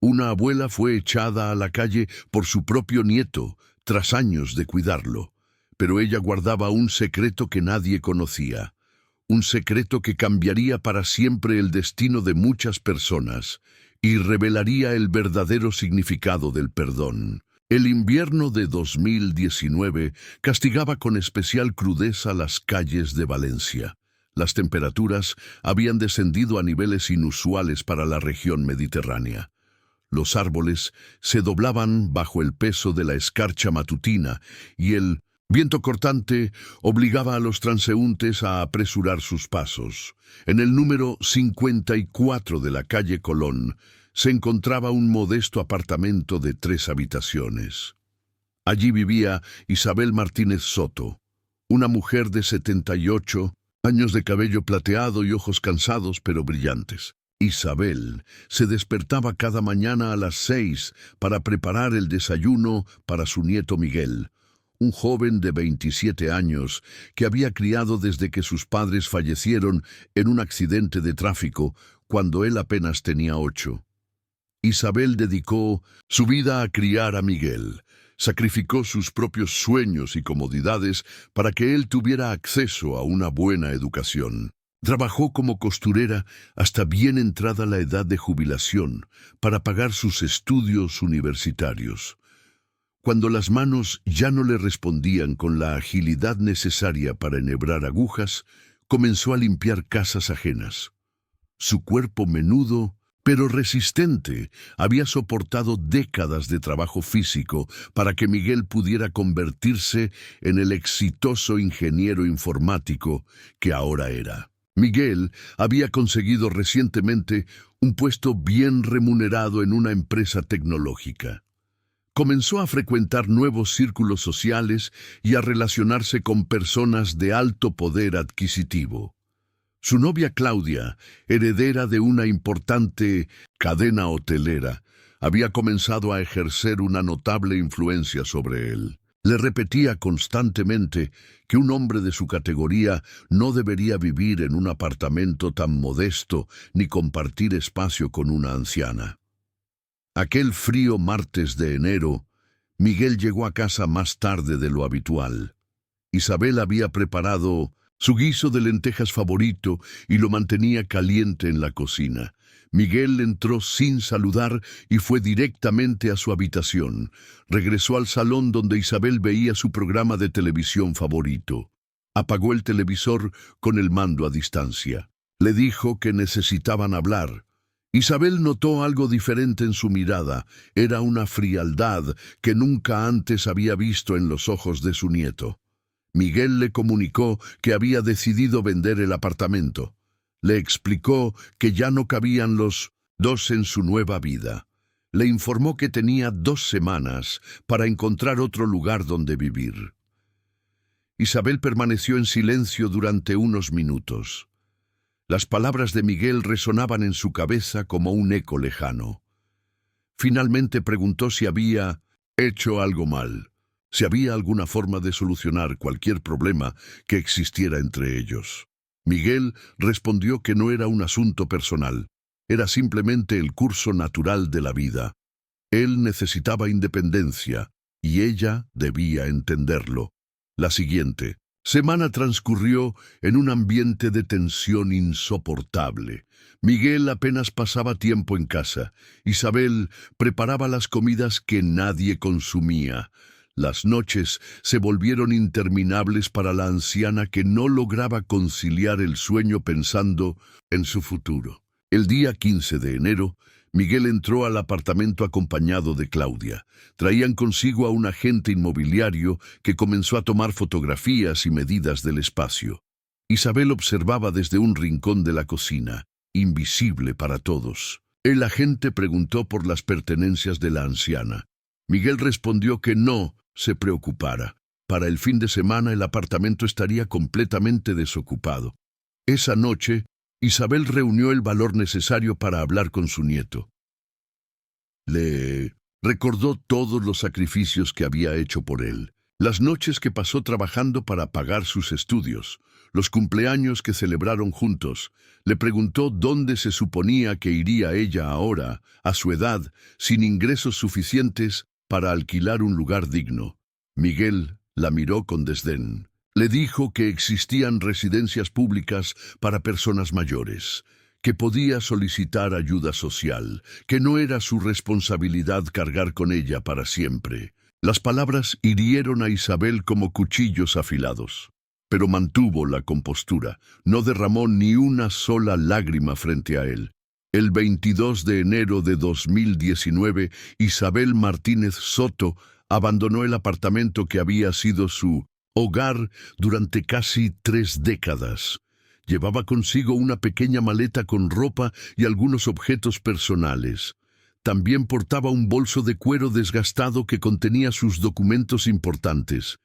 Una abuela fue echada a la calle por su propio nieto, tras años de cuidarlo, pero ella guardaba un secreto que nadie conocía, un secreto que cambiaría para siempre el destino de muchas personas y revelaría el verdadero significado del perdón. El invierno de 2019 castigaba con especial crudeza las calles de Valencia. Las temperaturas habían descendido a niveles inusuales para la región mediterránea. Los árboles se doblaban bajo el peso de la escarcha matutina y el viento cortante obligaba a los transeúntes a apresurar sus pasos. En el número 54 de la calle Colón se encontraba un modesto apartamento de 3 habitaciones. Allí vivía Isabel Martínez Soto, una mujer de 78 años, de cabello plateado y ojos cansados pero brillantes. Isabel se despertaba cada mañana a las 6 para preparar el desayuno para su nieto Miguel, un joven de 27 años que había criado desde que sus padres fallecieron en un accidente de tráfico cuando él apenas tenía 8. Isabel dedicó su vida a criar a Miguel. Sacrificó sus propios sueños y comodidades para que él tuviera acceso a una buena educación. Trabajó como costurera hasta bien entrada la edad de jubilación para pagar sus estudios universitarios. Cuando las manos ya no le respondían con la agilidad necesaria para enhebrar agujas, comenzó a limpiar casas ajenas. Su cuerpo menudo pero resistente había soportado décadas de trabajo físico para que Miguel pudiera convertirse en el exitoso ingeniero informático que ahora era. Miguel había conseguido recientemente un puesto bien remunerado en una empresa tecnológica. Comenzó a frecuentar nuevos círculos sociales y a relacionarse con personas de alto poder adquisitivo. Su novia Claudia, heredera de una importante cadena hotelera, había comenzado a ejercer una notable influencia sobre él. Le repetía constantemente que un hombre de su categoría no debería vivir en un apartamento tan modesto ni compartir espacio con una anciana. Aquel frío martes de enero, Miguel llegó a casa más tarde de lo habitual. Isabel había preparado su guiso de lentejas favorito y lo mantenía caliente en la cocina. Miguel entró sin saludar y fue directamente a su habitación. Regresó al salón donde Isabel veía su programa de televisión favorito. Apagó el televisor con el mando a distancia. Le dijo que necesitaban hablar. Isabel notó algo diferente en su mirada. Era una frialdad que nunca antes había visto en los ojos de su nieto. Miguel le comunicó que había decidido vender el apartamento. Le explicó que ya no cabían los dos en su nueva vida. Le informó que tenía 2 semanas para encontrar otro lugar donde vivir. Isabel permaneció en silencio durante unos minutos. Las palabras de Miguel resonaban en su cabeza como un eco lejano. Finalmente preguntó si había hecho algo mal, si había alguna forma de solucionar cualquier problema que existiera entre ellos. Miguel respondió que no era un asunto personal, era simplemente el curso natural de la vida. Él necesitaba independencia y ella debía entenderlo. La siguiente semana transcurrió en un ambiente de tensión insoportable. Miguel apenas pasaba tiempo en casa. Isabel preparaba las comidas que nadie consumía. Las noches se volvieron interminables para la anciana que no lograba conciliar el sueño pensando en su futuro. El día 15 de enero, Miguel entró al apartamento acompañado de Claudia. Traían consigo a un agente inmobiliario que comenzó a tomar fotografías y medidas del espacio. Isabel observaba desde un rincón de la cocina, invisible para todos. El agente preguntó por las pertenencias de la anciana. Miguel respondió que no se preocupara. Para el fin de semana el apartamento estaría completamente desocupado. Esa noche, Isabel reunió el valor necesario para hablar con su nieto. Le recordó todos los sacrificios que había hecho por él. Las noches que pasó trabajando para pagar sus estudios, los cumpleaños que celebraron juntos, le preguntó dónde se suponía que iría ella ahora, a su edad, sin ingresos suficientes para alquilar un lugar digno. Miguel la miró con desdén. Le dijo que existían residencias públicas para personas mayores, que podía solicitar ayuda social, que no era su responsabilidad cargar con ella para siempre. Las palabras hirieron a Isabel como cuchillos afilados, pero mantuvo la compostura, no derramó ni una sola lágrima frente a él. El 22 de enero de 2019, Isabel Martínez Soto abandonó el apartamento que había sido su hogar durante casi 3 décadas. Llevaba consigo una pequeña maleta con ropa y algunos objetos personales. También portaba un bolso de cuero desgastado que contenía sus documentos importantes.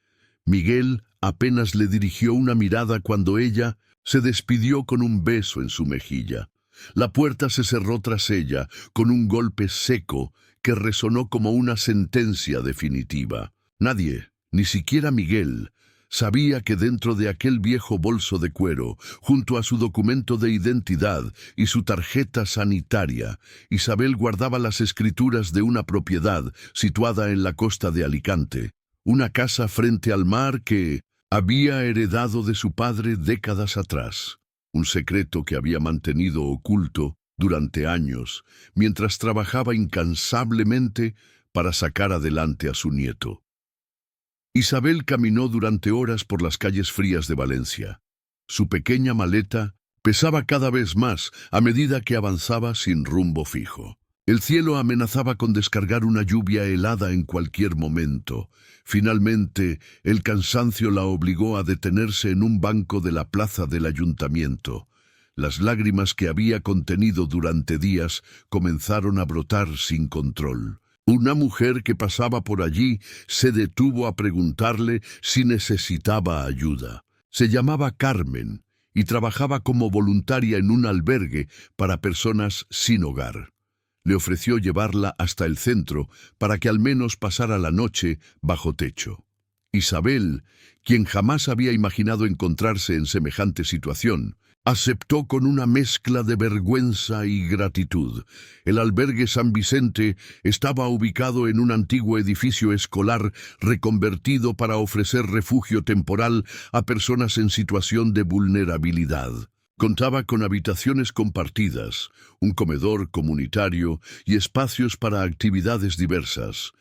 Miguel apenas le dirigió una mirada cuando ella se despidió con un beso en su mejilla. La puerta se cerró tras ella con un golpe seco que resonó como una sentencia definitiva. Nadie, ni siquiera Miguel, sabía que dentro de aquel viejo bolso de cuero, junto a su documento de identidad y su tarjeta sanitaria, Isabel guardaba las escrituras de una propiedad situada en la costa de Alicante, una casa frente al mar que había heredado de su padre décadas atrás, un secreto que había mantenido oculto durante años, mientras trabajaba incansablemente para sacar adelante a su nieto. Isabel caminó durante horas por las calles frías de Valencia. Su pequeña maleta pesaba cada vez más a medida que avanzaba sin rumbo fijo. El cielo amenazaba con descargar una lluvia helada en cualquier momento. Finalmente, el cansancio la obligó a detenerse en un banco de la plaza del ayuntamiento. Las lágrimas que había contenido durante días comenzaron a brotar sin control. Una mujer que pasaba por allí se detuvo a preguntarle si necesitaba ayuda. Se llamaba Carmen y trabajaba como voluntaria en un albergue para personas sin hogar. Le ofreció llevarla hasta el centro para que al menos pasara la noche bajo techo. Isabel, quien jamás había imaginado encontrarse en semejante situación, aceptó con una mezcla de vergüenza y gratitud. El albergue San Vicente estaba ubicado en un antiguo edificio escolar reconvertido para ofrecer refugio temporal a personas en situación de vulnerabilidad. Contaba con habitaciones compartidas, un comedor comunitario y espacios para actividades diversas.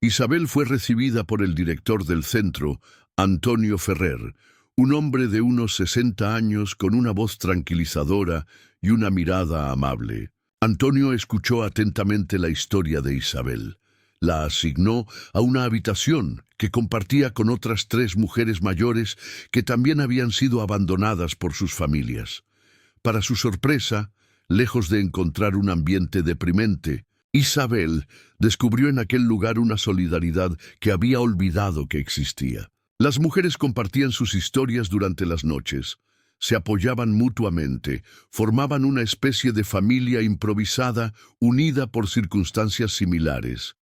Isabel fue recibida por el director del centro, Antonio Ferrer, un hombre de unos 60 años con una voz tranquilizadora y una mirada amable. Antonio escuchó atentamente la historia de Isabel. La asignó a una habitación que compartía con otras 3 mujeres mayores que también habían sido abandonadas por sus familias. Para su sorpresa, lejos de encontrar un ambiente deprimente, Isabel descubrió en aquel lugar una solidaridad que había olvidado que existía. Las mujeres compartían sus historias durante las noches, se apoyaban mutuamente, formaban una especie de familia improvisada unida por circunstancias similares.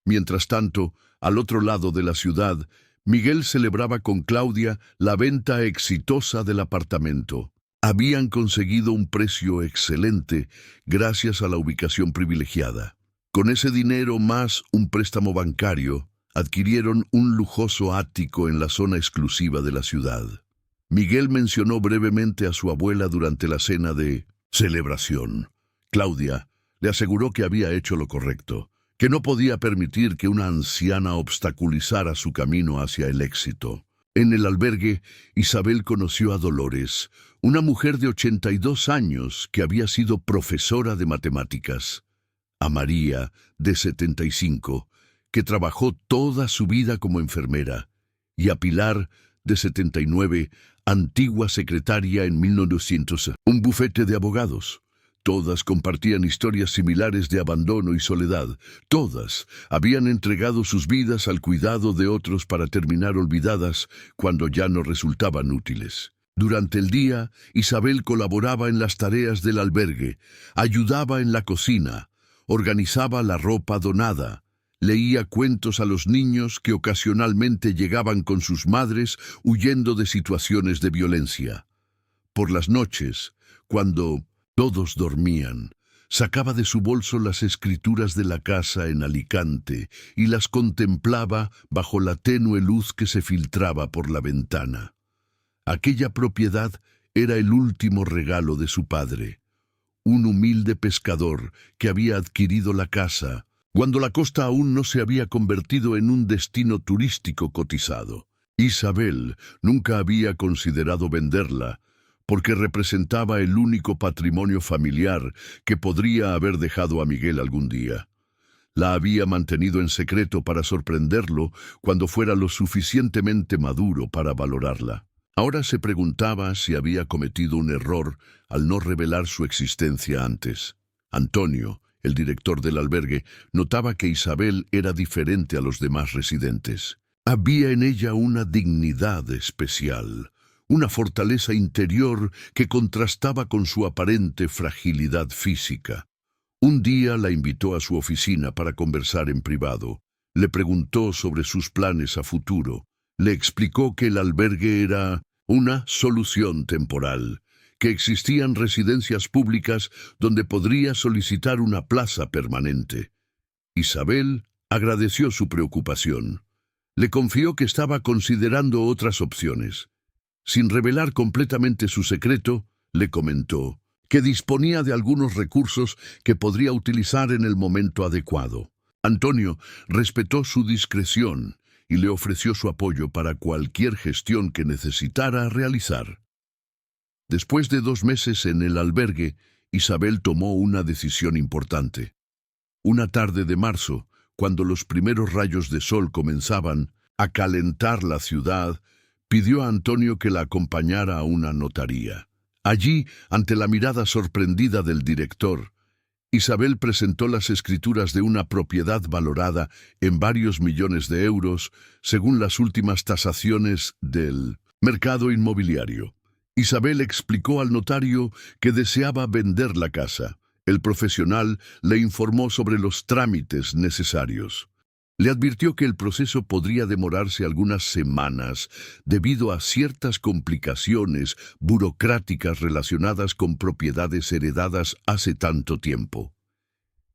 Mientras tanto, al otro lado de la ciudad, Miguel celebraba con Claudia la venta exitosa del apartamento. Habían conseguido un precio excelente gracias a la ubicación privilegiada. Con ese dinero más un préstamo bancario, adquirieron un lujoso ático en la zona exclusiva de la ciudad. Miguel mencionó brevemente a su abuela durante la cena de celebración. Claudia le aseguró que había hecho lo correcto, que no podía permitir que una anciana obstaculizara su camino hacia el éxito. En el albergue, Isabel conoció a Dolores, una mujer de 82 años que había sido profesora de matemáticas, a María, de 75, que trabajó toda su vida como enfermera, y a Pilar, de 79, antigua secretaria en 1900, un bufete de abogados. Todas compartían historias similares de abandono y soledad. Todas habían entregado sus vidas al cuidado de otros para terminar olvidadas cuando ya no resultaban útiles. Durante el día, Isabel colaboraba en las tareas del albergue, ayudaba en la cocina, organizaba la ropa donada, Leía cuentos a los niños que ocasionalmente llegaban con sus madres huyendo de situaciones de violencia. Por las noches, cuando todos dormían, sacaba de su bolso las escrituras de la casa en Alicante y las contemplaba bajo la tenue luz que se filtraba por la ventana. Aquella propiedad era el último regalo de su padre, un humilde pescador que había adquirido la casa cuando la costa aún no se había convertido en un destino turístico cotizado. Isabel nunca había considerado venderla, porque representaba el único patrimonio familiar que podría haber dejado a Miguel algún día. La había mantenido en secreto para sorprenderlo cuando fuera lo suficientemente maduro para valorarla. Ahora se preguntaba si había cometido un error al no revelar su existencia antes. Antonio, el director del albergue, notaba que Isabel era diferente a los demás residentes. Había en ella una dignidad especial, una fortaleza interior que contrastaba con su aparente fragilidad física. Un día la invitó a su oficina para conversar en privado. Le preguntó sobre sus planes a futuro. Le explicó que el albergue era una solución temporal, que existían residencias públicas donde podría solicitar una plaza permanente. Isabel agradeció su preocupación. Le confió que estaba considerando otras opciones. Sin revelar completamente su secreto, le comentó que disponía de algunos recursos que podría utilizar en el momento adecuado. Antonio respetó su discreción y le ofreció su apoyo para cualquier gestión que necesitara realizar. Después de 2 meses en el albergue, Isabel tomó una decisión importante. Una tarde de marzo, cuando los primeros rayos de sol comenzaban a calentar la ciudad, pidió a Antonio que la acompañara a una notaría. Allí, ante la mirada sorprendida del director, Isabel presentó las escrituras de una propiedad valorada en varios millones de euros, según las últimas tasaciones del mercado inmobiliario. Isabel explicó al notario que deseaba vender la casa. El profesional le informó sobre los trámites necesarios. Le advirtió que el proceso podría demorarse algunas semanas debido a ciertas complicaciones burocráticas relacionadas con propiedades heredadas hace tanto tiempo.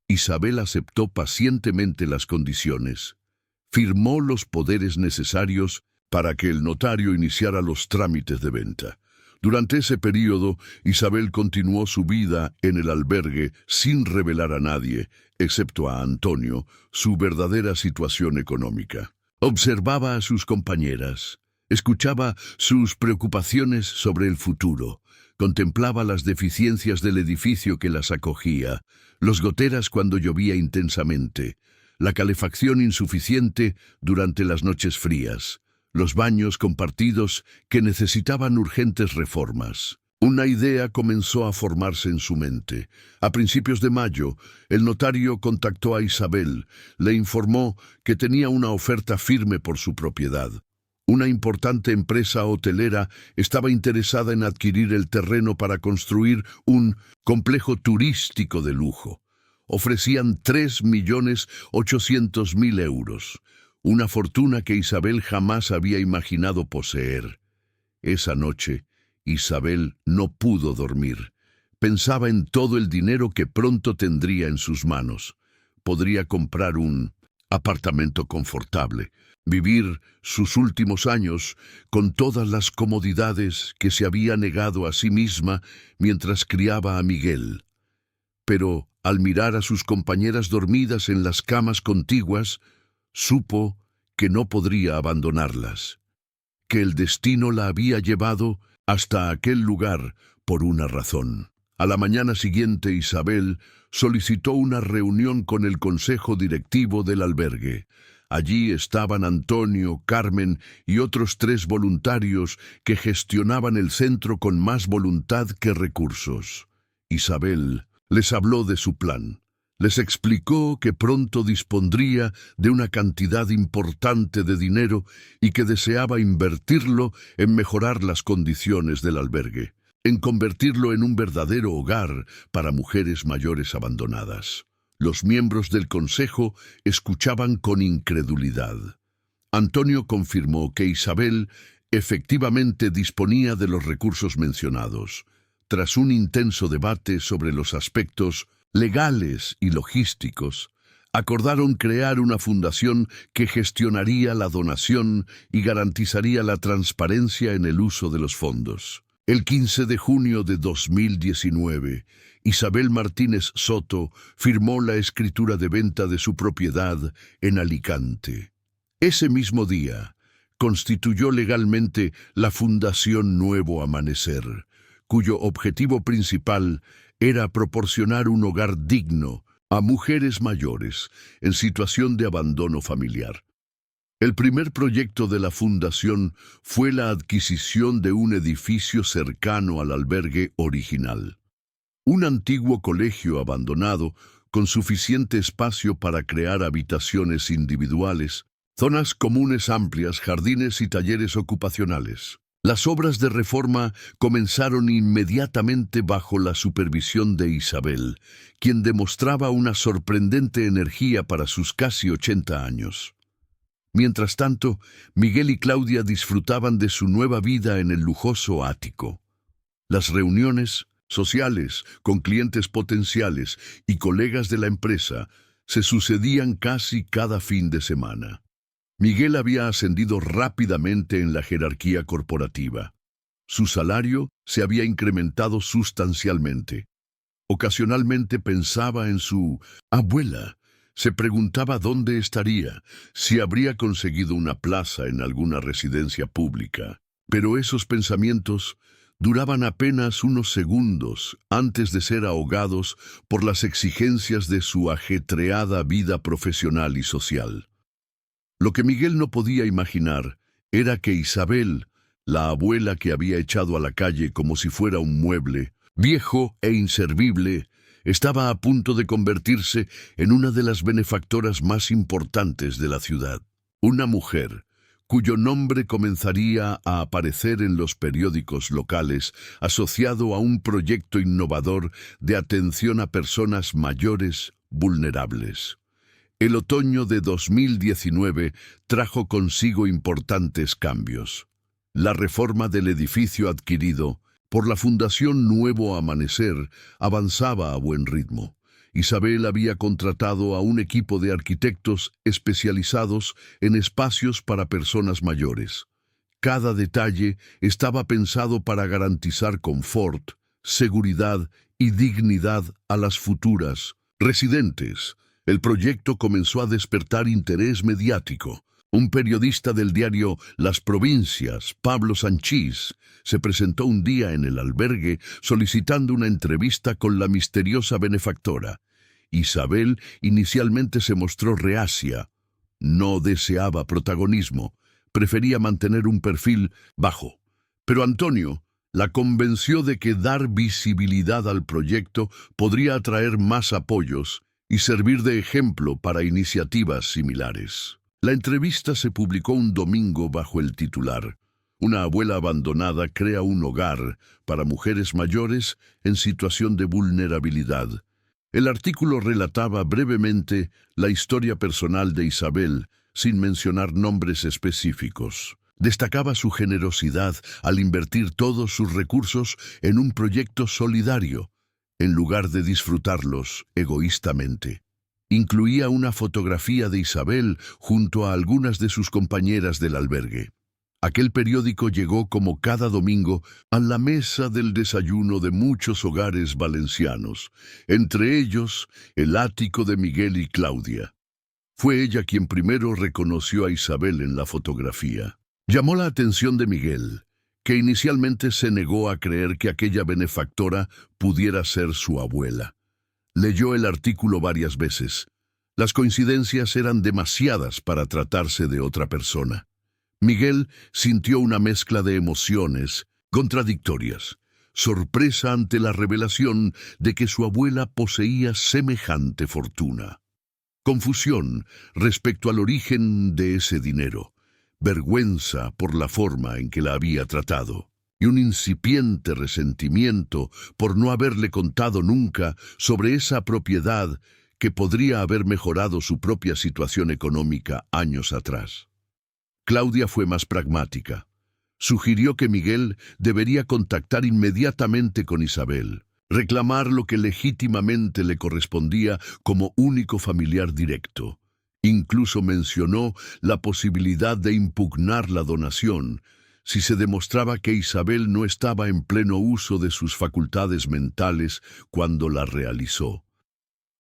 Isabel aceptó pacientemente las condiciones. Firmó los poderes necesarios para que el notario iniciara los trámites de venta. Durante ese período, Isabel continuó su vida en el albergue sin revelar a nadie, excepto a Antonio, su verdadera situación económica. Observaba a sus compañeras, escuchaba sus preocupaciones sobre el futuro, contemplaba las deficiencias del edificio que las acogía, los goteras cuando llovía intensamente, la calefacción insuficiente durante las noches frías, los baños compartidos que necesitaban urgentes reformas. Una idea comenzó a formarse en su mente. A principios de mayo, el notario contactó a Isabel, le informó que tenía una oferta firme por su propiedad. Una importante empresa hotelera estaba interesada en adquirir el terreno para construir un complejo turístico de lujo. Ofrecían 3.800.000 euros. Una fortuna que Isabel jamás había imaginado poseer. Esa noche, Isabel no pudo dormir. Pensaba en todo el dinero que pronto tendría en sus manos. Podría comprar un apartamento confortable, vivir sus últimos años con todas las comodidades que se había negado a sí misma mientras criaba a Miguel. Pero, al mirar a sus compañeras dormidas en las camas contiguas, supo que no podría abandonarlas, que el destino la había llevado hasta aquel lugar por una razón. A la mañana siguiente, Isabel solicitó una reunión con el consejo directivo del albergue. Allí estaban Antonio, Carmen y otros 3 voluntarios que gestionaban el centro con más voluntad que recursos. Isabel les habló de su plan. Les explicó que pronto dispondría de una cantidad importante de dinero y que deseaba invertirlo en mejorar las condiciones del albergue, en convertirlo en un verdadero hogar para mujeres mayores abandonadas. Los miembros del consejo escuchaban con incredulidad. Antonio confirmó que Isabel efectivamente disponía de los recursos mencionados. Tras un intenso debate sobre los aspectos legales y logísticos, acordaron crear una fundación que gestionaría la donación y garantizaría la transparencia en el uso de los fondos. El 15 de junio de 2019, Isabel Martínez Soto firmó la escritura de venta de su propiedad en Alicante. Ese mismo día, constituyó legalmente la Fundación Nuevo Amanecer, cuyo objetivo principal era proporcionar un hogar digno a mujeres mayores en situación de abandono familiar. El primer proyecto de la fundación fue la adquisición de un edificio cercano al albergue original. Un antiguo colegio abandonado con suficiente espacio para crear habitaciones individuales, zonas comunes amplias, jardines y talleres ocupacionales. Las obras de reforma comenzaron inmediatamente bajo la supervisión de Isabel, quien demostraba una sorprendente energía para sus casi 80 años. Mientras tanto, Miguel y Claudia disfrutaban de su nueva vida en el lujoso ático. Las reuniones sociales con clientes potenciales y colegas de la empresa se sucedían casi cada fin de semana. Miguel había ascendido rápidamente en la jerarquía corporativa. Su salario se había incrementado sustancialmente. Ocasionalmente pensaba en su abuela. Se preguntaba dónde estaría, si habría conseguido una plaza en alguna residencia pública. Pero esos pensamientos duraban apenas unos segundos antes de ser ahogados por las exigencias de su ajetreada vida profesional y social. Lo que Miguel no podía imaginar era que Isabel, la abuela que había echado a la calle como si fuera un mueble, viejo e inservible, estaba a punto de convertirse en una de las benefactoras más importantes de la ciudad. Una mujer cuyo nombre comenzaría a aparecer en los periódicos locales asociado a un proyecto innovador de atención a personas mayores vulnerables. El otoño de 2019 trajo consigo importantes cambios. La reforma del edificio adquirido por la Fundación Nuevo Amanecer avanzaba a buen ritmo. Isabel había contratado a un equipo de arquitectos especializados en espacios para personas mayores. Cada detalle estaba pensado para garantizar confort, seguridad y dignidad a las futuras residentes. El proyecto comenzó a despertar interés mediático. Un periodista del diario Las Provincias, Pablo Sanchís, se presentó un día en el albergue solicitando una entrevista con la misteriosa benefactora. Isabel inicialmente se mostró reacia. No deseaba protagonismo, prefería mantener un perfil bajo. Pero Antonio la convenció de que dar visibilidad al proyecto podría atraer más apoyos y servir de ejemplo para iniciativas similares. La entrevista se publicó un domingo bajo el titular: Una abuela abandonada crea un hogar para mujeres mayores en situación de vulnerabilidad. El artículo relataba brevemente la historia personal de Isabel, sin mencionar nombres específicos. Destacaba su generosidad al invertir todos sus recursos en un proyecto solidario, en lugar de disfrutarlos egoístamente. Incluía una fotografía de Isabel junto a algunas de sus compañeras del albergue. Aquel periódico llegó como cada domingo a la mesa del desayuno de muchos hogares valencianos, entre ellos el ático de Miguel y Claudia. Fue ella quien primero reconoció a Isabel en la fotografía. Llamó la atención de Miguel, que inicialmente se negó a creer que aquella benefactora pudiera ser su abuela. Leyó el artículo varias veces. Las coincidencias eran demasiadas para tratarse de otra persona. Miguel sintió una mezcla de emociones contradictorias: sorpresa ante la revelación de que su abuela poseía semejante fortuna, confusión respecto al origen de ese dinero, vergüenza por la forma en que la había tratado, y un incipiente resentimiento por no haberle contado nunca sobre esa propiedad que podría haber mejorado su propia situación económica años atrás. Claudia fue más pragmática. Sugirió que Miguel debería contactar inmediatamente con Isabel, reclamar lo que legítimamente le correspondía como único familiar directo. Incluso mencionó la posibilidad de impugnar la donación si se demostraba que Isabel no estaba en pleno uso de sus facultades mentales cuando la realizó.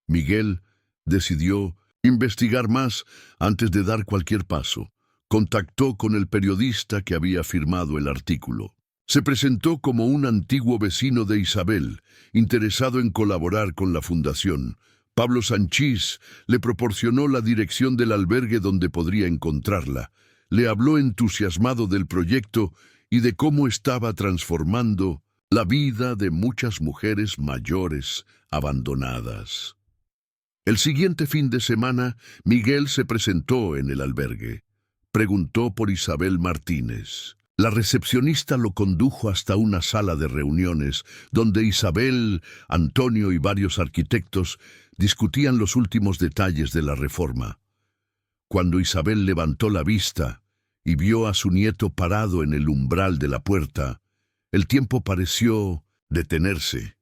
Miguel decidió investigar más antes de dar cualquier paso. Contactó con el periodista que había firmado el artículo. Se presentó como un antiguo vecino de Isabel, interesado en colaborar con la fundación. Pablo Sanchís le proporcionó la dirección del albergue donde podría encontrarla. Le habló entusiasmado del proyecto y de cómo estaba transformando la vida de muchas mujeres mayores abandonadas. El siguiente fin de semana, Miguel se presentó en el albergue. Preguntó por Isabel Martínez. La recepcionista lo condujo hasta una sala de reuniones donde Isabel, Antonio y varios arquitectos discutían los últimos detalles de la reforma. Cuando Isabel levantó la vista y vio a su nieto parado en el umbral de la puerta, el tiempo pareció detenerse.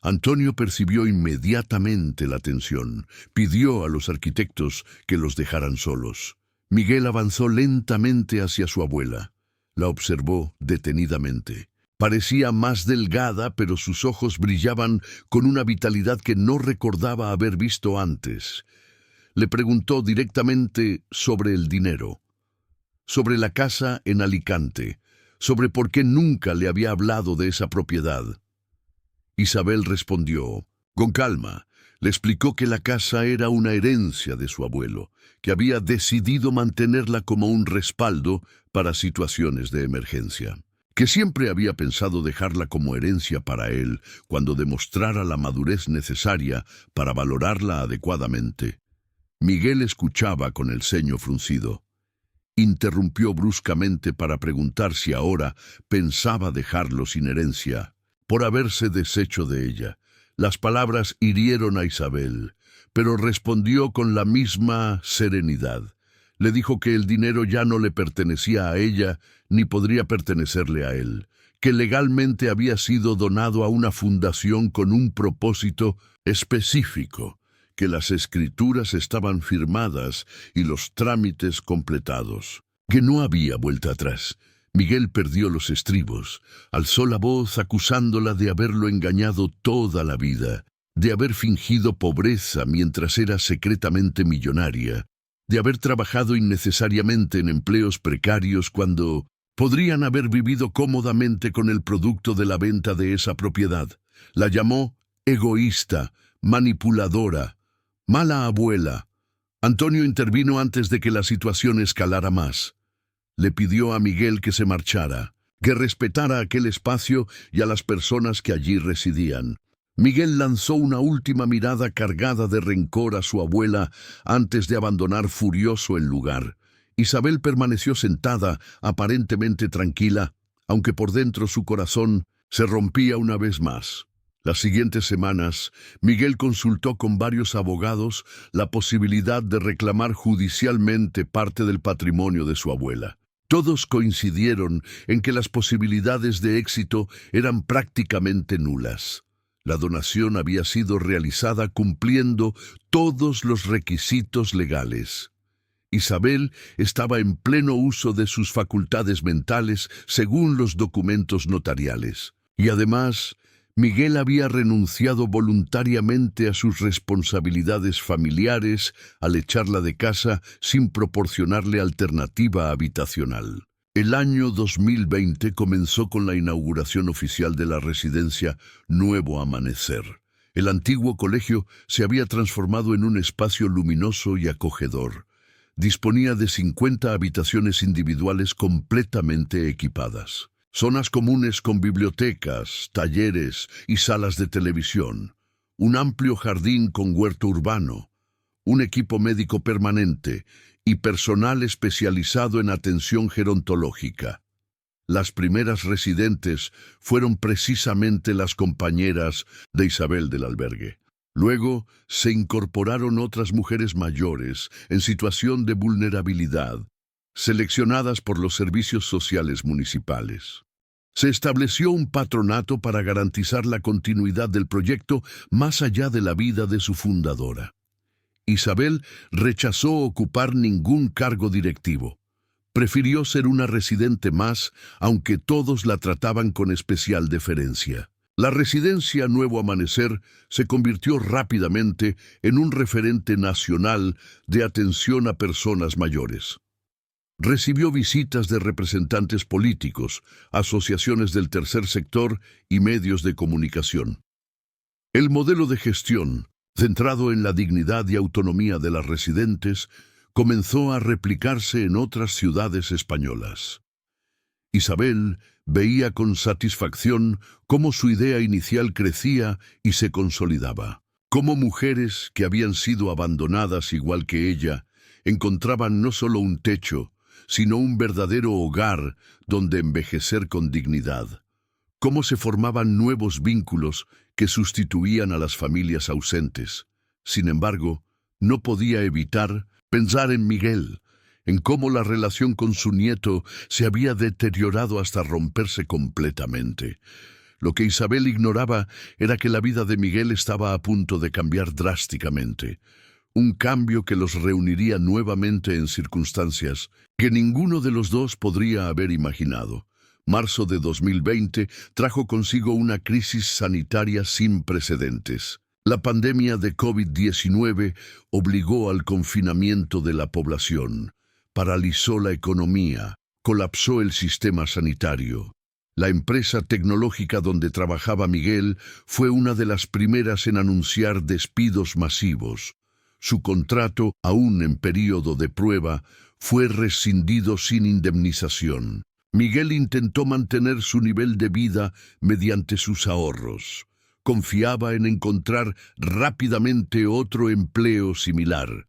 Antonio percibió inmediatamente la tensión. Pidió a los arquitectos que los dejaran solos. Miguel avanzó lentamente hacia su abuela. La observó detenidamente. Parecía más delgada, pero sus ojos brillaban con una vitalidad que no recordaba haber visto antes. Le preguntó directamente sobre el dinero, sobre la casa en Alicante, sobre por qué nunca le había hablado de esa propiedad. Isabel respondió, con calma. Le explicó que la casa era una herencia de su abuelo, que había decidido mantenerla como un respaldo para situaciones de emergencia, que siempre había pensado dejarla como herencia para él cuando demostrara la madurez necesaria para valorarla adecuadamente. Miguel escuchaba con el ceño fruncido. Interrumpió bruscamente para preguntar si ahora pensaba dejarlo sin herencia, por haberse deshecho de ella. Las palabras hirieron a Isabel, pero respondió con la misma serenidad. Le dijo que el dinero ya no le pertenecía a ella ni podría pertenecerle a él, que legalmente había sido donado a una fundación con un propósito específico, que las escrituras estaban firmadas y los trámites completados, que no había vuelta atrás. Miguel perdió los estribos, alzó la voz acusándola de haberlo engañado toda la vida, de haber fingido pobreza mientras era secretamente millonaria, de haber trabajado innecesariamente en empleos precarios cuando podrían haber vivido cómodamente con el producto de la venta de esa propiedad. La llamó egoísta, manipuladora, mala abuela. Antonio intervino antes de que la situación escalara más. Le pidió a Miguel que se marchara, que respetara aquel espacio y a las personas que allí residían. Miguel lanzó una última mirada cargada de rencor a su abuela antes de abandonar furioso el lugar. Isabel permaneció sentada, aparentemente tranquila, aunque por dentro su corazón se rompía una vez más. Las siguientes semanas, Miguel consultó con varios abogados la posibilidad de reclamar judicialmente parte del patrimonio de su abuela. Todos coincidieron en que las posibilidades de éxito eran prácticamente nulas. La donación había sido realizada cumpliendo todos los requisitos legales. Isabel estaba en pleno uso de sus facultades mentales según los documentos notariales. Y además, Miguel había renunciado voluntariamente a sus responsabilidades familiares al echarla de casa sin proporcionarle alternativa habitacional. El año 2020 comenzó con la inauguración oficial de la residencia Nuevo Amanecer. El antiguo colegio se había transformado en un espacio luminoso y acogedor. Disponía de 50 habitaciones individuales completamente equipadas. Zonas comunes con bibliotecas, talleres y salas de televisión, un amplio jardín con huerto urbano, un equipo médico permanente y personal especializado en atención gerontológica. Las primeras residentes fueron precisamente las compañeras de Isabel del albergue. Luego se incorporaron otras mujeres mayores en situación de vulnerabilidad, seleccionadas por los servicios sociales municipales. Se estableció un patronato para garantizar la continuidad del proyecto más allá de la vida de su fundadora. Isabel rechazó ocupar ningún cargo directivo. Prefirió ser una residente más, aunque todos la trataban con especial deferencia. La residencia Nuevo Amanecer se convirtió rápidamente en un referente nacional de atención a personas mayores. Recibió visitas de representantes políticos, asociaciones del tercer sector y medios de comunicación. El modelo de gestión, centrado en la dignidad y autonomía de las residentes, comenzó a replicarse en otras ciudades españolas. Isabel veía con satisfacción cómo su idea inicial crecía y se consolidaba, cómo mujeres que habían sido abandonadas igual que ella encontraban no solo un techo, sino un verdadero hogar donde envejecer con dignidad, cómo se formaban nuevos vínculos que sustituían a las familias ausentes. Sin embargo, no podía evitar pensar en Miguel, en cómo la relación con su nieto se había deteriorado hasta romperse completamente. Lo que Isabel ignoraba era que la vida de Miguel estaba a punto de cambiar drásticamente, un cambio que los reuniría nuevamente en circunstancias que ninguno de los dos podría haber imaginado. Marzo de 2020 trajo consigo una crisis sanitaria sin precedentes. La pandemia de COVID-19 obligó al confinamiento de la población, paralizó la economía, colapsó el sistema sanitario. La empresa tecnológica donde trabajaba Miguel fue una de las primeras en anunciar despidos masivos. Su contrato, aún en período de prueba, fue rescindido sin indemnización. Miguel intentó mantener su nivel de vida mediante sus ahorros. Confiaba en encontrar rápidamente otro empleo similar.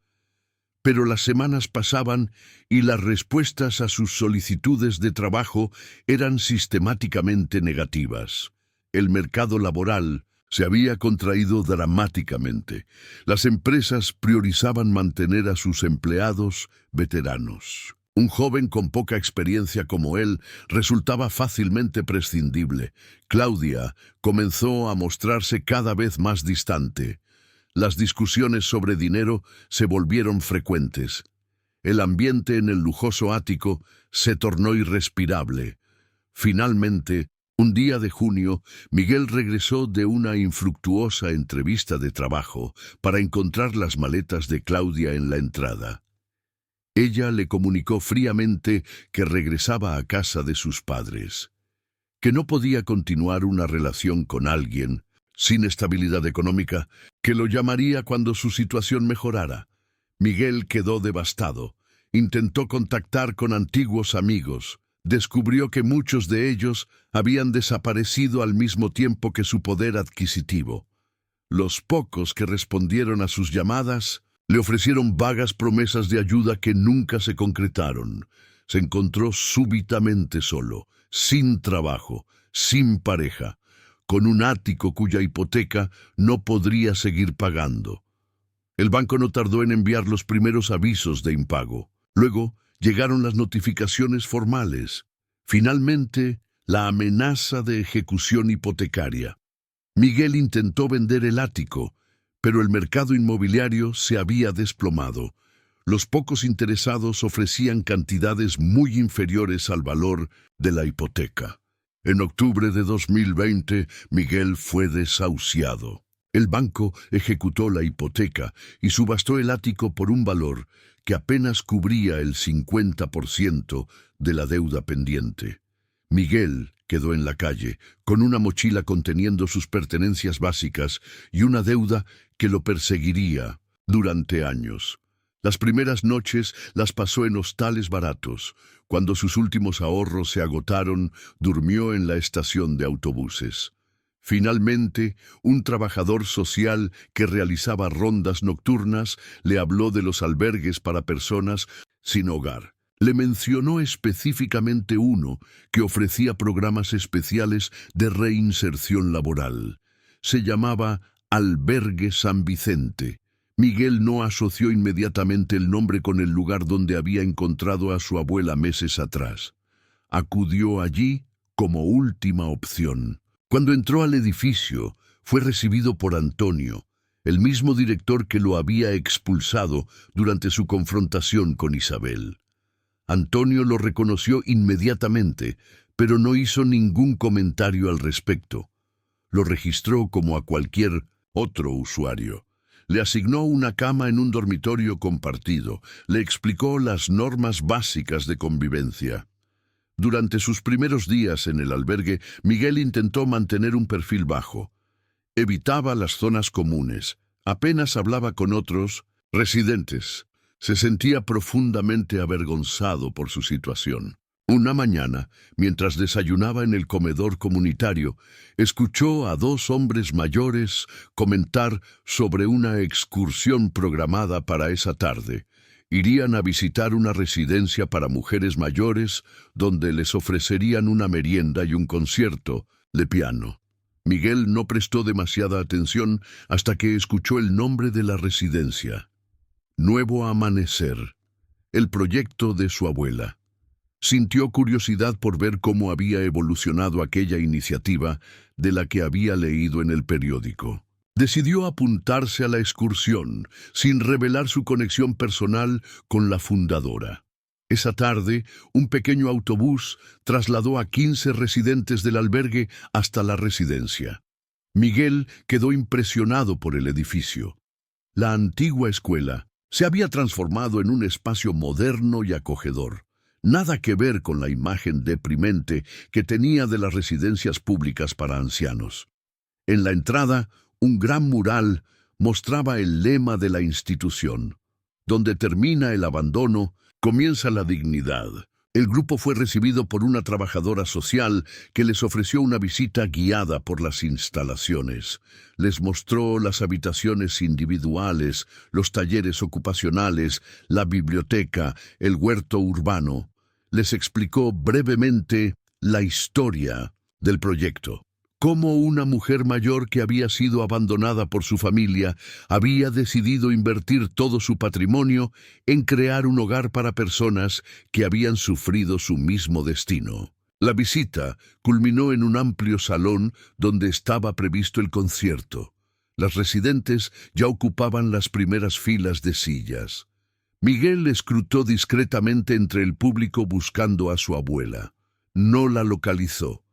Pero las semanas pasaban y las respuestas a sus solicitudes de trabajo eran sistemáticamente negativas. El mercado laboral se había contraído dramáticamente. Las empresas priorizaban mantener a sus empleados veteranos. Un joven con poca experiencia como él resultaba fácilmente prescindible. Claudia comenzó a mostrarse cada vez más distante. Las discusiones sobre dinero se volvieron frecuentes. El ambiente en el lujoso ático se tornó irrespirable. Finalmente, un día de junio, Miguel regresó de una infructuosa entrevista de trabajo para encontrar las maletas de Claudia en la entrada. Ella le comunicó fríamente que regresaba a casa de sus padres, que no podía continuar una relación con alguien sin estabilidad económica, que lo llamaría cuando su situación mejorara. Miguel quedó devastado. Intentó contactar con antiguos amigos. Descubrió que muchos de ellos habían desaparecido al mismo tiempo que su poder adquisitivo. Los pocos que respondieron a sus llamadas le ofrecieron vagas promesas de ayuda que nunca se concretaron. Se encontró súbitamente solo, sin trabajo, sin pareja, con un ático cuya hipoteca no podría seguir pagando. El banco no tardó en enviar los primeros avisos de impago. Luego llegaron las notificaciones formales. Finalmente, la amenaza de ejecución hipotecaria. Miguel intentó vender el ático, pero el mercado inmobiliario se había desplomado. Los pocos interesados ofrecían cantidades muy inferiores al valor de la hipoteca. En octubre de 2020, Miguel fue desahuciado. El banco ejecutó la hipoteca y subastó el ático por un valor que apenas cubría el 50% de la deuda pendiente. Miguel quedó en la calle, con una mochila conteniendo sus pertenencias básicas y una deuda que lo perseguiría durante años. Las primeras noches las pasó en hostales baratos. Cuando sus últimos ahorros se agotaron, durmió en la estación de autobuses. Finalmente, un trabajador social que realizaba rondas nocturnas le habló de los albergues para personas sin hogar. Le mencionó específicamente uno que ofrecía programas especiales de reinserción laboral. Se llamaba Albergue San Vicente. Miguel no asoció inmediatamente el nombre con el lugar donde había encontrado a su abuela meses atrás. Acudió allí como última opción. Cuando entró al edificio, fue recibido por Antonio, el mismo director que lo había expulsado durante su confrontación con Isabel. Antonio lo reconoció inmediatamente, pero no hizo ningún comentario al respecto. Lo registró como a cualquier otro usuario. Le asignó una cama en un dormitorio compartido. Le explicó las normas básicas de convivencia. Durante sus primeros días en el albergue, Miguel intentó mantener un perfil bajo. Evitaba las zonas comunes. Apenas hablaba con otros residentes. Se sentía profundamente avergonzado por su situación. Una mañana, mientras desayunaba en el comedor comunitario, escuchó a dos hombres mayores comentar sobre una excursión programada para esa tarde. Irían a visitar una residencia para mujeres mayores donde les ofrecerían una merienda y un concierto de piano. Miguel no prestó demasiada atención hasta que escuchó el nombre de la residencia. Nuevo Amanecer, el proyecto de su abuela. Sintió curiosidad por ver cómo había evolucionado aquella iniciativa de la que había leído en el periódico. Decidió apuntarse a la excursión, sin revelar su conexión personal con la fundadora. Esa tarde, un pequeño autobús trasladó a 15 residentes del albergue hasta la residencia. Miguel quedó impresionado por el edificio. La antigua escuela se había transformado en un espacio moderno y acogedor. Nada que ver con la imagen deprimente que tenía de las residencias públicas para ancianos. En la entrada, un gran mural mostraba el lema de la institución. Donde termina el abandono, comienza la dignidad. El grupo fue recibido por una trabajadora social que les ofreció una visita guiada por las instalaciones. Les mostró las habitaciones individuales, los talleres ocupacionales, la biblioteca, el huerto urbano. Les explicó brevemente la historia del proyecto. Cómo una mujer mayor que había sido abandonada por su familia había decidido invertir todo su patrimonio en crear un hogar para personas que habían sufrido su mismo destino. La visita culminó en un amplio salón donde estaba previsto el concierto. Las residentes ya ocupaban las primeras filas de sillas. Miguel escrutó discretamente entre el público buscando a su abuela. No la localizó.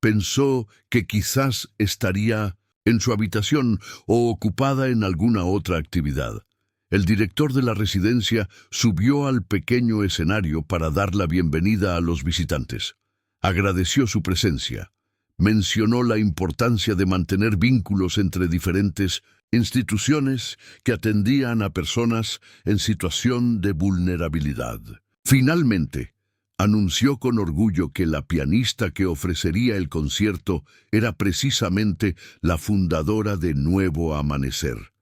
Pensó que quizás estaría en su habitación o ocupada en alguna otra actividad. El director de la residencia subió al pequeño escenario para dar la bienvenida a los visitantes. Agradeció su presencia. Mencionó la importancia de mantener vínculos entre diferentes instituciones que atendían a personas en situación de vulnerabilidad. Finalmente, anunció con orgullo que la pianista que ofrecería el concierto era precisamente la fundadora de Nuevo Amanecer,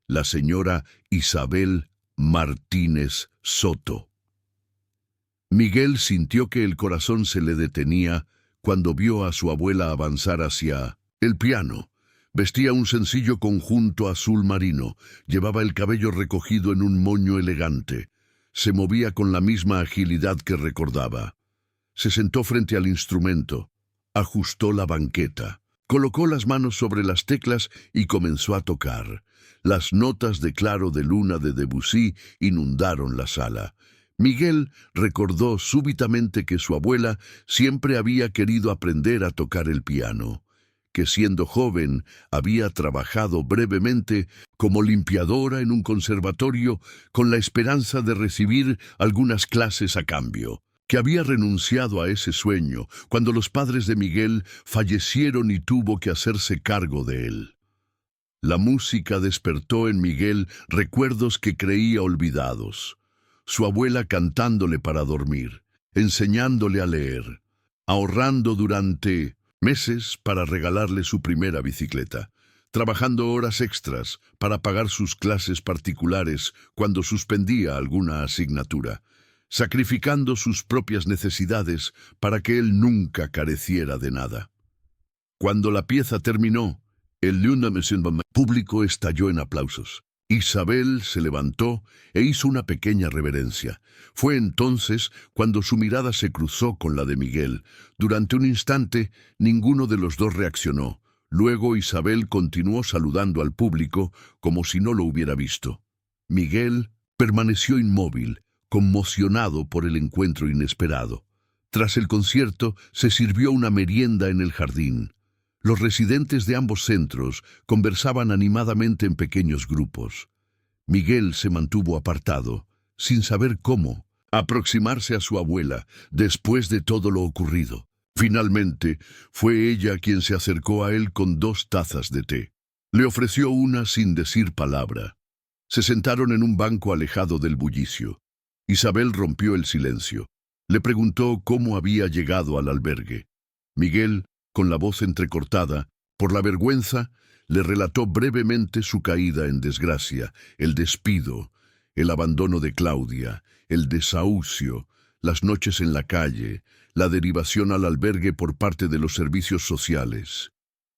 la señora Isabel Martínez Soto. Miguel sintió que el corazón se le detenía cuando vio a su abuela avanzar hacia el piano. Vestía un sencillo conjunto azul marino, llevaba el cabello recogido en un moño elegante. Se movía con la misma agilidad que recordaba. Se sentó frente al instrumento, ajustó la banqueta, colocó las manos sobre las teclas y comenzó a tocar. Las notas de Claro de Luna de Debussy inundaron la sala. Miguel recordó súbitamente que su abuela siempre había querido aprender a tocar el piano, que siendo joven había trabajado brevemente como limpiadora en un conservatorio con la esperanza de recibir algunas clases a cambio, que había renunciado a ese sueño cuando los padres de Miguel fallecieron y tuvo que hacerse cargo de él. La música despertó en Miguel recuerdos que creía olvidados. Su abuela cantándole para dormir, enseñándole a leer, ahorrando durante meses para regalarle su primera bicicleta, trabajando horas extras para pagar sus clases particulares cuando suspendía alguna asignatura, sacrificando sus propias necesidades para que él nunca careciera de nada. Cuando la pieza terminó, El público estalló en aplausos. Isabel se levantó e hizo una pequeña reverencia. Fue entonces cuando su mirada se cruzó con la de Miguel. Durante un instante, ninguno de los dos reaccionó. Luego Isabel continuó saludando al público como si no lo hubiera visto. Miguel permaneció inmóvil, conmocionado por el encuentro inesperado. Tras el concierto, se sirvió una merienda en el jardín. Los residentes de ambos centros conversaban animadamente en pequeños grupos. Miguel se mantuvo apartado, sin saber cómo aproximarse a su abuela después de todo lo ocurrido. Finalmente, fue ella quien se acercó a él con 2 tazas de té. Le ofreció una sin decir palabra. Se sentaron en un banco alejado del bullicio. Isabel rompió el silencio. Le preguntó cómo había llegado al albergue. Miguel, con la voz entrecortada, por la vergüenza, le relató brevemente su caída en desgracia, el despido, el abandono de Claudia, el desahucio, las noches en la calle, la derivación al albergue por parte de los servicios sociales.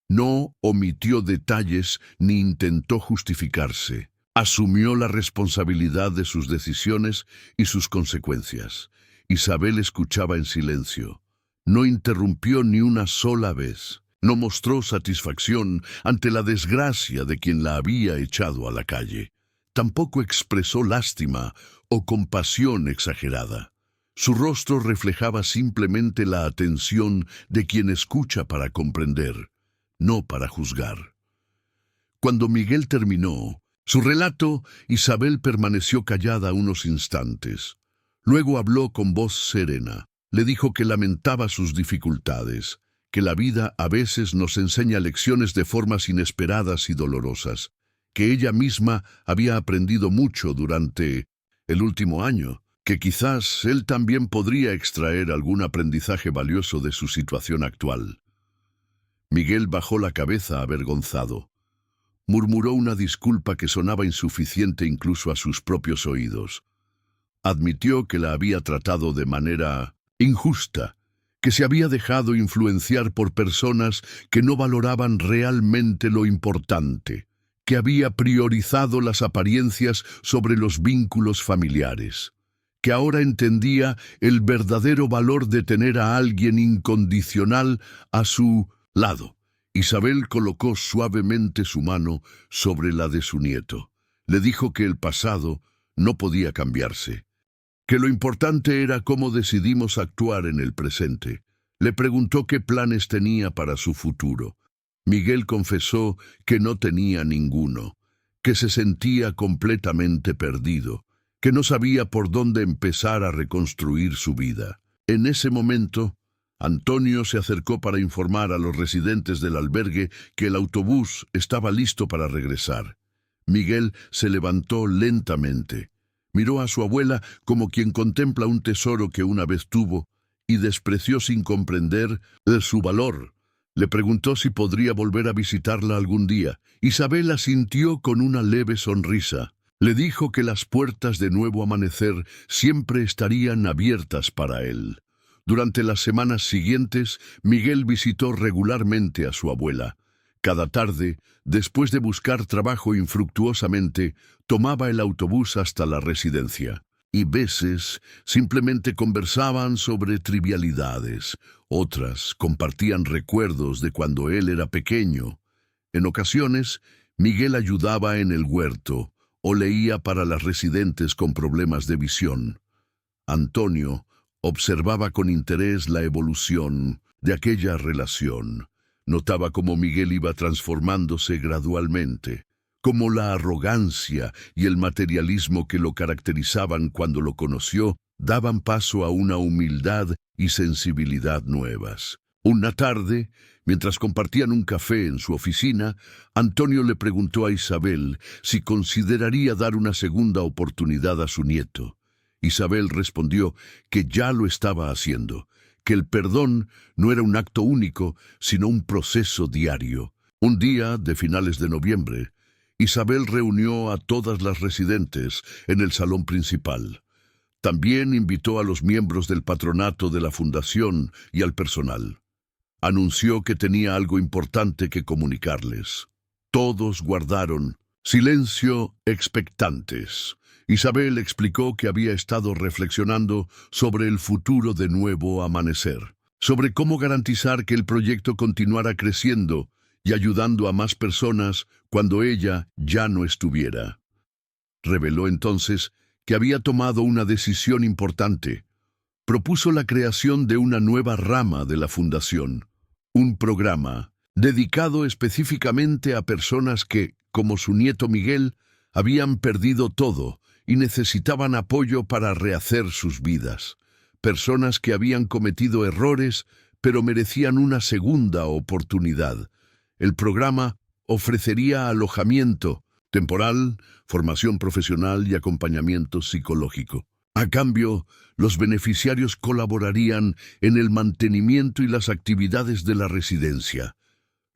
No omitió detalles ni intentó justificarse. Asumió la responsabilidad de sus decisiones y sus consecuencias. Isabel escuchaba en silencio. No interrumpió ni una sola vez. No mostró satisfacción ante la desgracia de quien la había echado a la calle. Tampoco expresó lástima o compasión exagerada. Su rostro reflejaba simplemente la atención de quien escucha para comprender, no para juzgar. Cuando Miguel terminó su relato, Isabel permaneció callada unos instantes. Luego habló con voz serena. Le dijo que lamentaba sus dificultades, que la vida a veces nos enseña lecciones de formas inesperadas y dolorosas, que ella misma había aprendido mucho durante el último año, que quizás él también podría extraer algún aprendizaje valioso de su situación actual. Miguel bajó la cabeza avergonzado. Murmuró una disculpa que sonaba insuficiente incluso a sus propios oídos. Admitió que la había tratado de manera injusta, que se había dejado influenciar por personas que no valoraban realmente lo importante, que había priorizado las apariencias sobre los vínculos familiares, que ahora entendía el verdadero valor de tener a alguien incondicional a su lado. Isabel colocó suavemente su mano sobre la de su nieto. Le dijo que el pasado no podía cambiarse, que lo importante era cómo decidimos actuar en el presente. Le preguntó qué planes tenía para su futuro. Miguel confesó que no tenía ninguno, que se sentía completamente perdido, que no sabía por dónde empezar a reconstruir su vida. En ese momento, Antonio se acercó para informar a los residentes del albergue que el autobús estaba listo para regresar. Miguel se levantó lentamente. Miró a su abuela como quien contempla un tesoro que una vez tuvo y despreció sin comprender su valor. Le preguntó si podría volver a visitarla algún día. Isabel asintió con una leve sonrisa. Le dijo que las puertas de Nuevo Amanecer siempre estarían abiertas para él. Durante las semanas siguientes, Miguel visitó regularmente a su abuela. Cada tarde, después de buscar trabajo infructuosamente, tomaba el autobús hasta la residencia. Y veces simplemente conversaban sobre trivialidades. Otras compartían recuerdos de cuando él era pequeño. En ocasiones, Miguel ayudaba en el huerto o leía para las residentes con problemas de visión. Antonio observaba con interés la evolución de aquella relación. Notaba cómo Miguel iba transformándose gradualmente, cómo la arrogancia y el materialismo que lo caracterizaban cuando lo conoció daban paso a una humildad y sensibilidad nuevas. Una tarde, mientras compartían un café en su oficina, Antonio le preguntó a Isabel si consideraría dar una segunda oportunidad a su nieto. Isabel respondió que ya lo estaba haciendo, que el perdón no era un acto único, sino un proceso diario. Un día de finales de noviembre, Isabel reunió a todas las residentes en el salón principal. También invitó a los miembros del patronato de la fundación y al personal. Anunció que tenía algo importante que comunicarles. Todos guardaron silencio expectantes. Isabel explicó que había estado reflexionando sobre el futuro de Nuevo Amanecer, sobre cómo garantizar que el proyecto continuara creciendo y ayudando a más personas cuando ella ya no estuviera. Reveló entonces que había tomado una decisión importante. Propuso la creación de una nueva rama de la fundación, un programa dedicado específicamente a personas que, como su nieto Miguel, habían perdido todo y necesitaban apoyo para rehacer sus vidas. Personas que habían cometido errores, pero merecían una segunda oportunidad. El programa ofrecería alojamiento temporal, formación profesional y acompañamiento psicológico. A cambio, los beneficiarios colaborarían en el mantenimiento y las actividades de la residencia.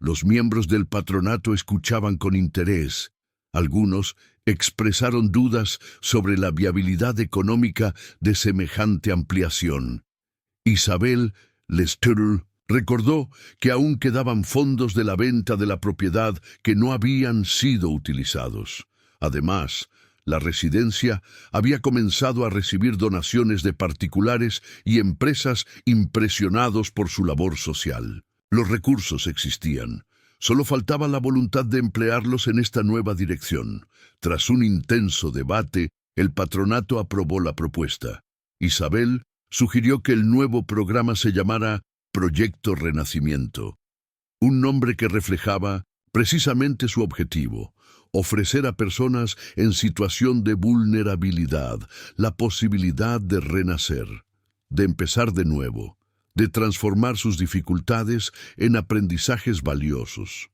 Los miembros del patronato escuchaban con interés. Algunos expresaron dudas sobre la viabilidad económica de semejante ampliación. Isabel Lesteux recordó que aún quedaban fondos de la venta de la propiedad que no habían sido utilizados. Además, la residencia había comenzado a recibir donaciones de particulares y empresas impresionados por su labor social. Los recursos existían. Solo faltaba la voluntad de emplearlos en esta nueva dirección. Tras un intenso debate, el patronato aprobó la propuesta. Isabel sugirió que el nuevo programa se llamara Proyecto Renacimiento, un nombre que reflejaba precisamente su objetivo: ofrecer a personas en situación de vulnerabilidad la posibilidad de renacer, de empezar de nuevo, de transformar sus dificultades en aprendizajes valiosos.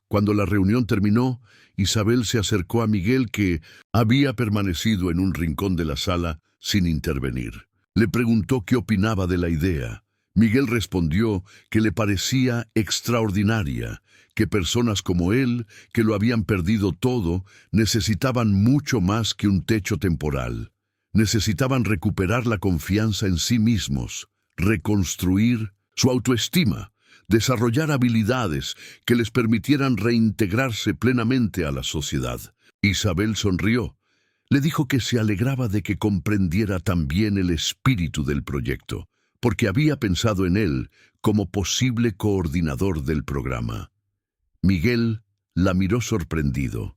Cuando la reunión terminó, Isabel se acercó a Miguel, que había permanecido en un rincón de la sala sin intervenir. Le preguntó qué opinaba de la idea. Miguel respondió que le parecía extraordinaria, que personas como él, que lo habían perdido todo, necesitaban mucho más que un techo temporal. Necesitaban recuperar la confianza en sí mismos, reconstruir su autoestima, desarrollar habilidades que les permitieran reintegrarse plenamente a la sociedad. Isabel sonrió. Le dijo que se alegraba de que comprendiera también el espíritu del proyecto, porque había pensado en él como posible coordinador del programa. Miguel la miró sorprendido.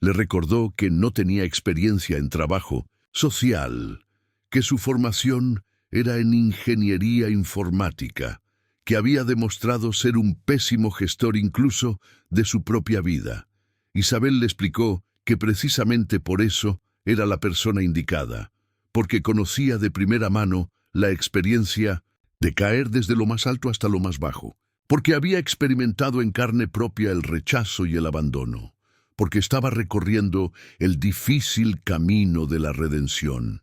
Le recordó que no tenía experiencia en trabajo social, que su formación era en ingeniería informática, que había demostrado ser un pésimo gestor incluso de su propia vida. Isabel le explicó que precisamente por eso era la persona indicada, porque conocía de primera mano la experiencia de caer desde lo más alto hasta lo más bajo, porque había experimentado en carne propia el rechazo y el abandono, porque estaba recorriendo el difícil camino de la redención.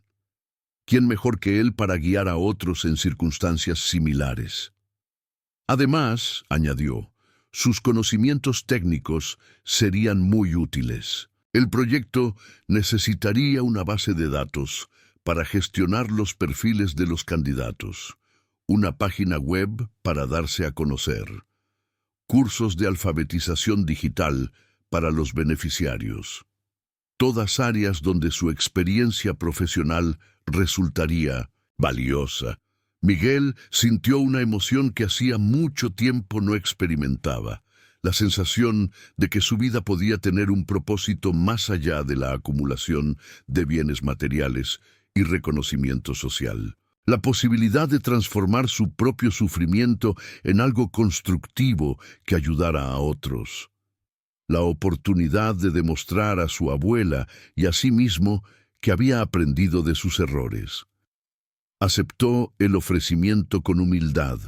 ¿Quién mejor que él para guiar a otros en circunstancias similares? Además, añadió, sus conocimientos técnicos serían muy útiles. El proyecto necesitaría una base de datos para gestionar los perfiles de los candidatos, una página web para darse a conocer, cursos de alfabetización digital para los beneficiarios. Todas áreas donde su experiencia profesional resultaría valiosa. Miguel sintió una emoción que hacía mucho tiempo no experimentaba, la sensación de que su vida podía tener un propósito más allá de la acumulación de bienes materiales y reconocimiento social. La posibilidad de transformar su propio sufrimiento en algo constructivo que ayudara a otros. La oportunidad de demostrar a su abuela y a sí mismo que había aprendido de sus errores. Aceptó el ofrecimiento con humildad.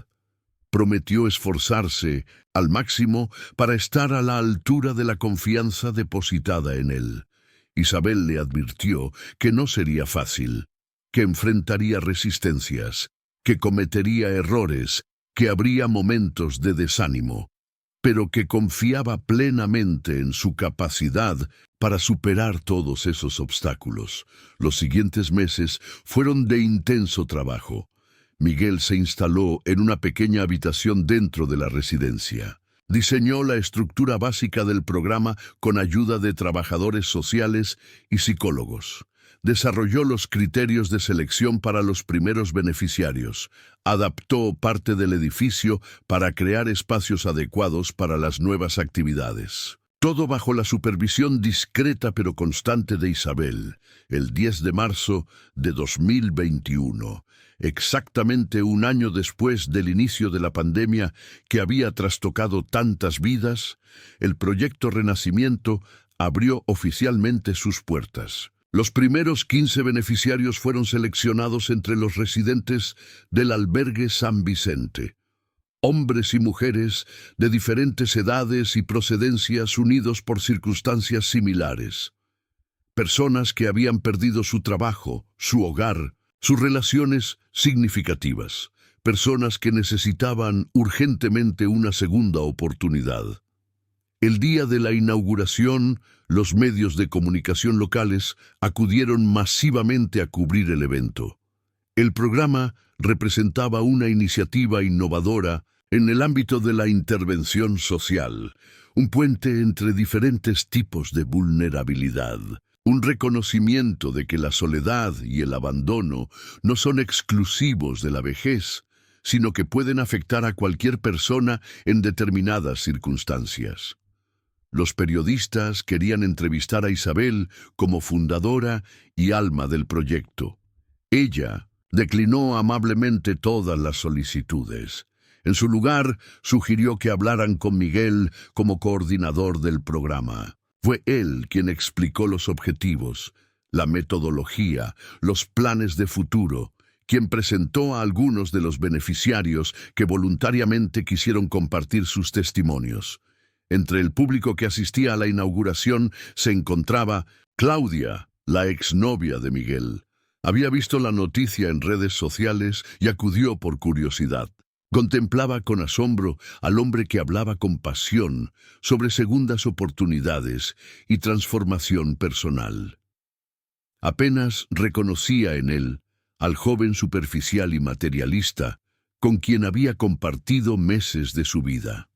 Prometió esforzarse al máximo para estar a la altura de la confianza depositada en él. Isabel le advirtió que no sería fácil, que enfrentaría resistencias, que cometería errores, que habría momentos de desánimo, pero que confiaba plenamente en su capacidad para superar todos esos obstáculos. Los siguientes meses fueron de intenso trabajo. Miguel se instaló en una pequeña habitación dentro de la residencia. Diseñó la estructura básica del programa con ayuda de trabajadores sociales y psicólogos. Desarrolló los criterios de selección para los primeros beneficiarios. Adaptó parte del edificio para crear espacios adecuados para las nuevas actividades. Todo bajo la supervisión discreta pero constante de Isabel. El 10 de marzo de 2021, exactamente un año después del inicio de la pandemia que había trastocado tantas vidas, el proyecto Renacimiento abrió oficialmente sus puertas. Los primeros 15 beneficiarios fueron seleccionados entre los residentes del albergue San Vicente. Hombres y mujeres de diferentes edades y procedencias unidos por circunstancias similares. Personas que habían perdido su trabajo, su hogar, sus relaciones significativas. Personas que necesitaban urgentemente una segunda oportunidad. El día de la inauguración, los medios de comunicación locales acudieron masivamente a cubrir el evento. El programa representaba una iniciativa innovadora en el ámbito de la intervención social, un puente entre diferentes tipos de vulnerabilidad, un reconocimiento de que la soledad y el abandono no son exclusivos de la vejez, sino que pueden afectar a cualquier persona en determinadas circunstancias. Los periodistas querían entrevistar a Isabel como fundadora y alma del proyecto. Ella declinó amablemente todas las solicitudes. En su lugar, sugirió que hablaran con Miguel como coordinador del programa. Fue él quien explicó los objetivos, la metodología, los planes de futuro, quien presentó a algunos de los beneficiarios que voluntariamente quisieron compartir sus testimonios. Entre el público que asistía a la inauguración se encontraba Claudia, la exnovia de Miguel. Había visto la noticia en redes sociales y acudió por curiosidad. Contemplaba con asombro al hombre que hablaba con pasión sobre segundas oportunidades y transformación personal. Apenas reconocía en él al joven superficial y materialista con quien había compartido meses de su vida.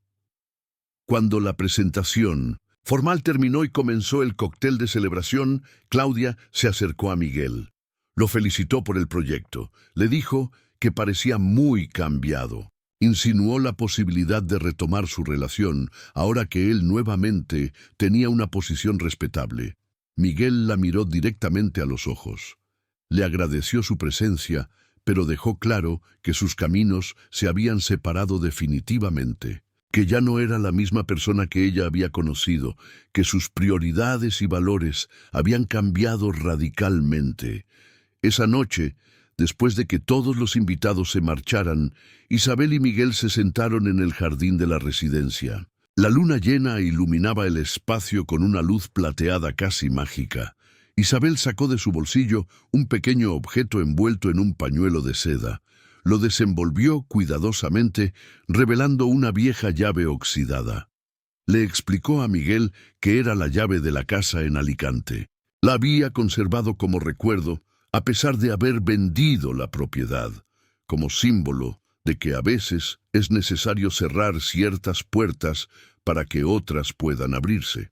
Cuando la presentación formal terminó y comenzó el cóctel de celebración, Claudia se acercó a Miguel. Lo felicitó por el proyecto. Le dijo que parecía muy cambiado. Insinuó la posibilidad de retomar su relación, ahora que él nuevamente tenía una posición respetable. Miguel la miró directamente a los ojos. Le agradeció su presencia, pero dejó claro que sus caminos se habían separado definitivamente, que ya no era la misma persona que ella había conocido, que sus prioridades y valores habían cambiado radicalmente. Esa noche, después de que todos los invitados se marcharan, Isabel y Miguel se sentaron en el jardín de la residencia. La luna llena iluminaba el espacio con una luz plateada casi mágica. Isabel sacó de su bolsillo un pequeño objeto envuelto en un pañuelo de seda. Lo desenvolvió cuidadosamente, revelando una vieja llave oxidada. Le explicó a Miguel que era la llave de la casa en Alicante. La había conservado como recuerdo, a pesar de haber vendido la propiedad, como símbolo de que a veces es necesario cerrar ciertas puertas para que otras puedan abrirse.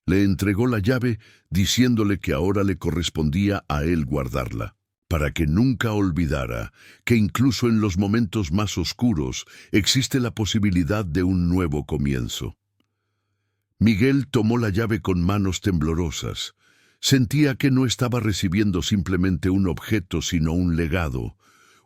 Le entregó la llave diciéndole que ahora le correspondía a él guardarla, para que nunca olvidara que incluso en los momentos más oscuros existe la posibilidad de un nuevo comienzo. Miguel tomó la llave con manos temblorosas. Sentía que no estaba recibiendo simplemente un objeto, sino un legado,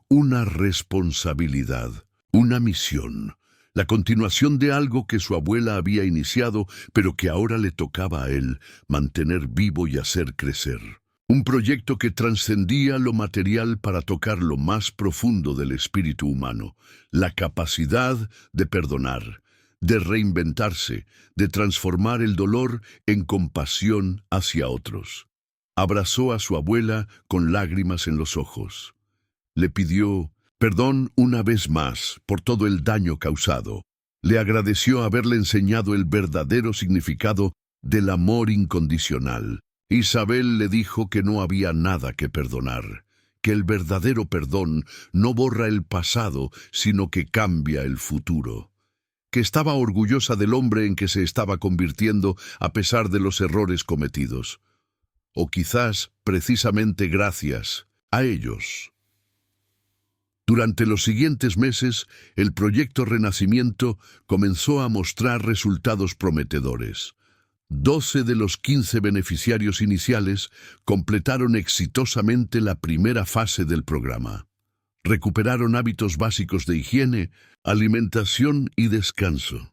una responsabilidad, una misión, la continuación de algo que su abuela había iniciado, pero que ahora le tocaba a él mantener vivo y hacer crecer. Un proyecto que trascendía lo material para tocar lo más profundo del espíritu humano, la capacidad de perdonar, de reinventarse, de transformar el dolor en compasión hacia otros. Abrazó a su abuela con lágrimas en los ojos. Le pidió perdón una vez más por todo el daño causado. Le agradeció haberle enseñado el verdadero significado del amor incondicional. Isabel le dijo que no había nada que perdonar, que el verdadero perdón no borra el pasado, sino que cambia el futuro, que estaba orgullosa del hombre en que se estaba convirtiendo a pesar de los errores cometidos. O quizás, precisamente gracias a ellos. Durante los siguientes meses, el proyecto Renacimiento comenzó a mostrar resultados prometedores. 12 de los 15 beneficiarios iniciales completaron exitosamente la primera fase del programa. Recuperaron hábitos básicos de higiene, alimentación y descanso.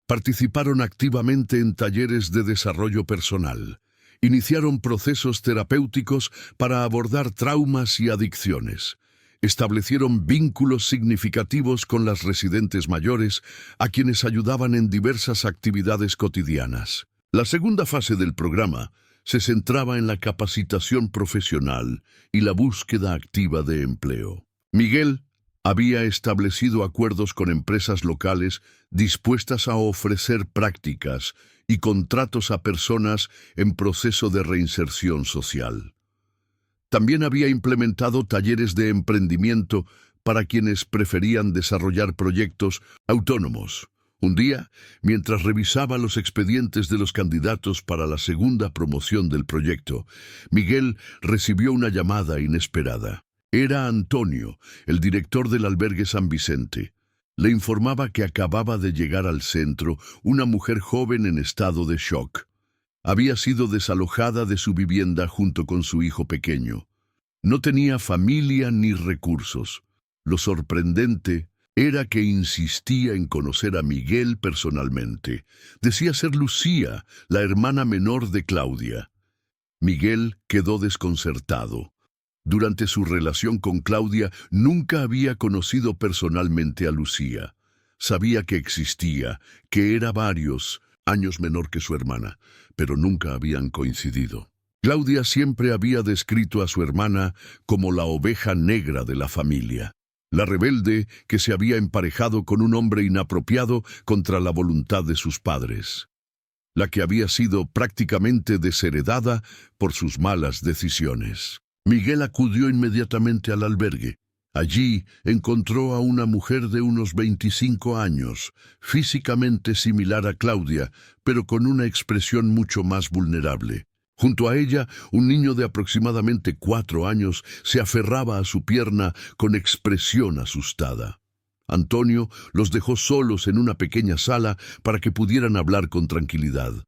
Participaron activamente en talleres de desarrollo personal. Iniciaron procesos terapéuticos para abordar traumas y adicciones. Establecieron vínculos significativos con las residentes mayores, a quienes ayudaban en diversas actividades cotidianas. La segunda fase del programa se centraba en la capacitación profesional y la búsqueda activa de empleo. Miguel había establecido acuerdos con empresas locales dispuestas a ofrecer prácticas y contratos a personas en proceso de reinserción social. También había implementado talleres de emprendimiento para quienes preferían desarrollar proyectos autónomos. Un día, mientras revisaba los expedientes de los candidatos para la segunda promoción del proyecto, Miguel recibió una llamada inesperada. Era Antonio, el director del albergue San Vicente. Le informaba que acababa de llegar al centro una mujer joven en estado de shock. Había sido desalojada de su vivienda junto con su hijo pequeño. No tenía familia ni recursos. Lo sorprendente era que insistía en conocer a Miguel personalmente. Decía ser Lucía, la hermana menor de Claudia. Miguel quedó desconcertado. Durante su relación con Claudia nunca había conocido personalmente a Lucía. Sabía que existía, que era varios años menor que su hermana, pero nunca habían coincidido. Claudia siempre había descrito a su hermana como la oveja negra de la familia, la rebelde que se había emparejado con un hombre inapropiado contra la voluntad de sus padres, la que había sido prácticamente desheredada por sus malas decisiones. Miguel acudió inmediatamente al albergue. Allí encontró a una mujer de unos 25 años, físicamente similar a Claudia, pero con una expresión mucho más vulnerable. Junto a ella, un niño de aproximadamente 4 años se aferraba a su pierna con expresión asustada. Antonio los dejó solos en una pequeña sala para que pudieran hablar con tranquilidad.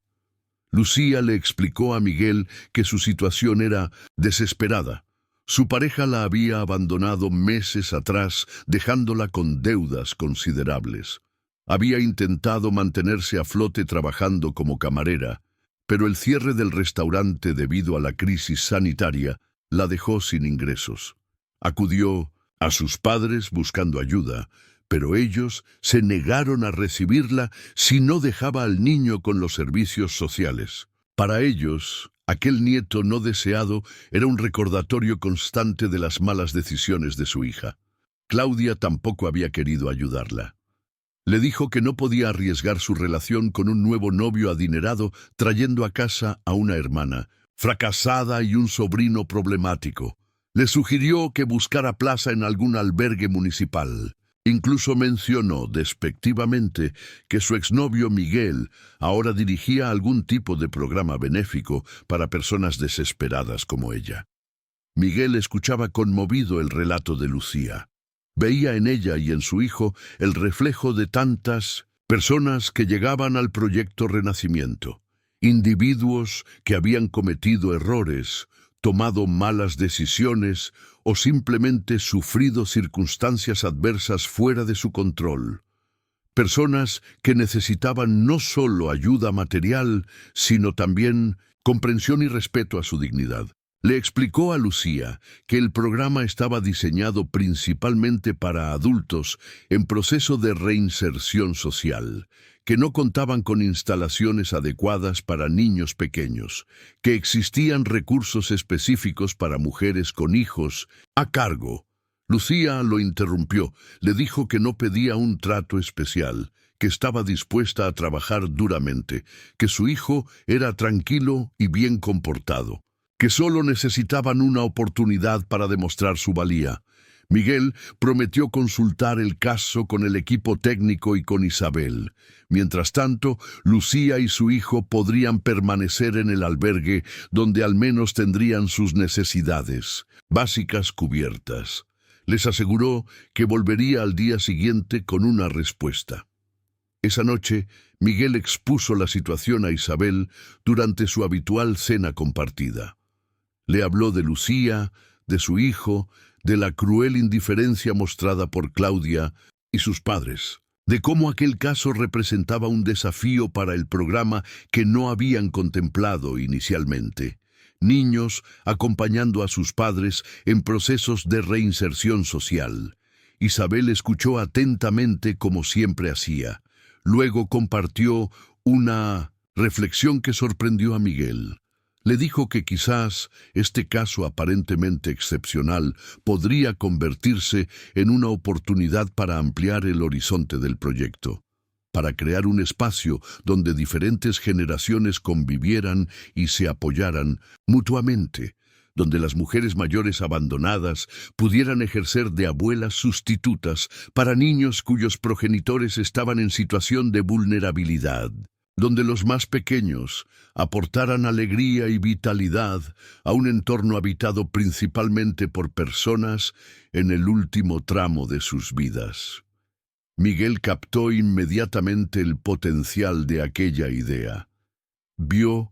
Lucía le explicó a Miguel que su situación era desesperada. Su pareja la había abandonado meses atrás, dejándola con deudas considerables. Había intentado mantenerse a flote trabajando como camarera, pero el cierre del restaurante debido a la crisis sanitaria la dejó sin ingresos. Acudió a sus padres buscando ayuda, pero ellos se negaron a recibirla si no dejaba al niño con los servicios sociales. Para ellos, aquel nieto no deseado era un recordatorio constante de las malas decisiones de su hija. Claudia tampoco había querido ayudarla. Le dijo que no podía arriesgar su relación con un nuevo novio adinerado trayendo a casa a una hermana, fracasada y un sobrino problemático. Le sugirió que buscara plaza en algún albergue municipal. Incluso mencionó despectivamente que su exnovio Miguel ahora dirigía algún tipo de programa benéfico para personas desesperadas como ella. Miguel escuchaba conmovido el relato de Lucía. Veía en ella y en su hijo el reflejo de tantas personas que llegaban al proyecto Renacimiento, individuos que habían cometido errores, tomado malas decisiones o simplemente sufrido circunstancias adversas fuera de su control. Personas que necesitaban no solo ayuda material, sino también comprensión y respeto a su dignidad. Le explicó a Lucía que el programa estaba diseñado principalmente para adultos en proceso de reinserción social, que no contaban con instalaciones adecuadas para niños pequeños, que existían recursos específicos para mujeres con hijos a cargo. Lucía lo interrumpió, le dijo que no pedía un trato especial, que estaba dispuesta a trabajar duramente, que su hijo era tranquilo y bien comportado, que solo necesitaban una oportunidad para demostrar su valía. Miguel prometió consultar el caso con el equipo técnico y con Isabel. Mientras tanto, Lucía y su hijo podrían permanecer en el albergue, donde al menos tendrían sus necesidades básicas cubiertas. Les aseguró que volvería al día siguiente con una respuesta. Esa noche, Miguel expuso la situación a Isabel durante su habitual cena compartida. Le habló de Lucía, de su hijo, de la cruel indiferencia mostrada por Claudia y sus padres, de cómo aquel caso representaba un desafío para el programa que no habían contemplado inicialmente. Niños acompañando a sus padres en procesos de reinserción social. Isabel escuchó atentamente como siempre hacía. Luego compartió una reflexión que sorprendió a Miguel. Le dijo que quizás este caso aparentemente excepcional podría convertirse en una oportunidad para ampliar el horizonte del proyecto, para crear un espacio donde diferentes generaciones convivieran y se apoyaran mutuamente, donde las mujeres mayores abandonadas pudieran ejercer de abuelas sustitutas para niños cuyos progenitores estaban en situación de vulnerabilidad, donde los más pequeños aportaran alegría y vitalidad a un entorno habitado principalmente por personas en el último tramo de sus vidas. Miguel captó inmediatamente el potencial de aquella idea. Vio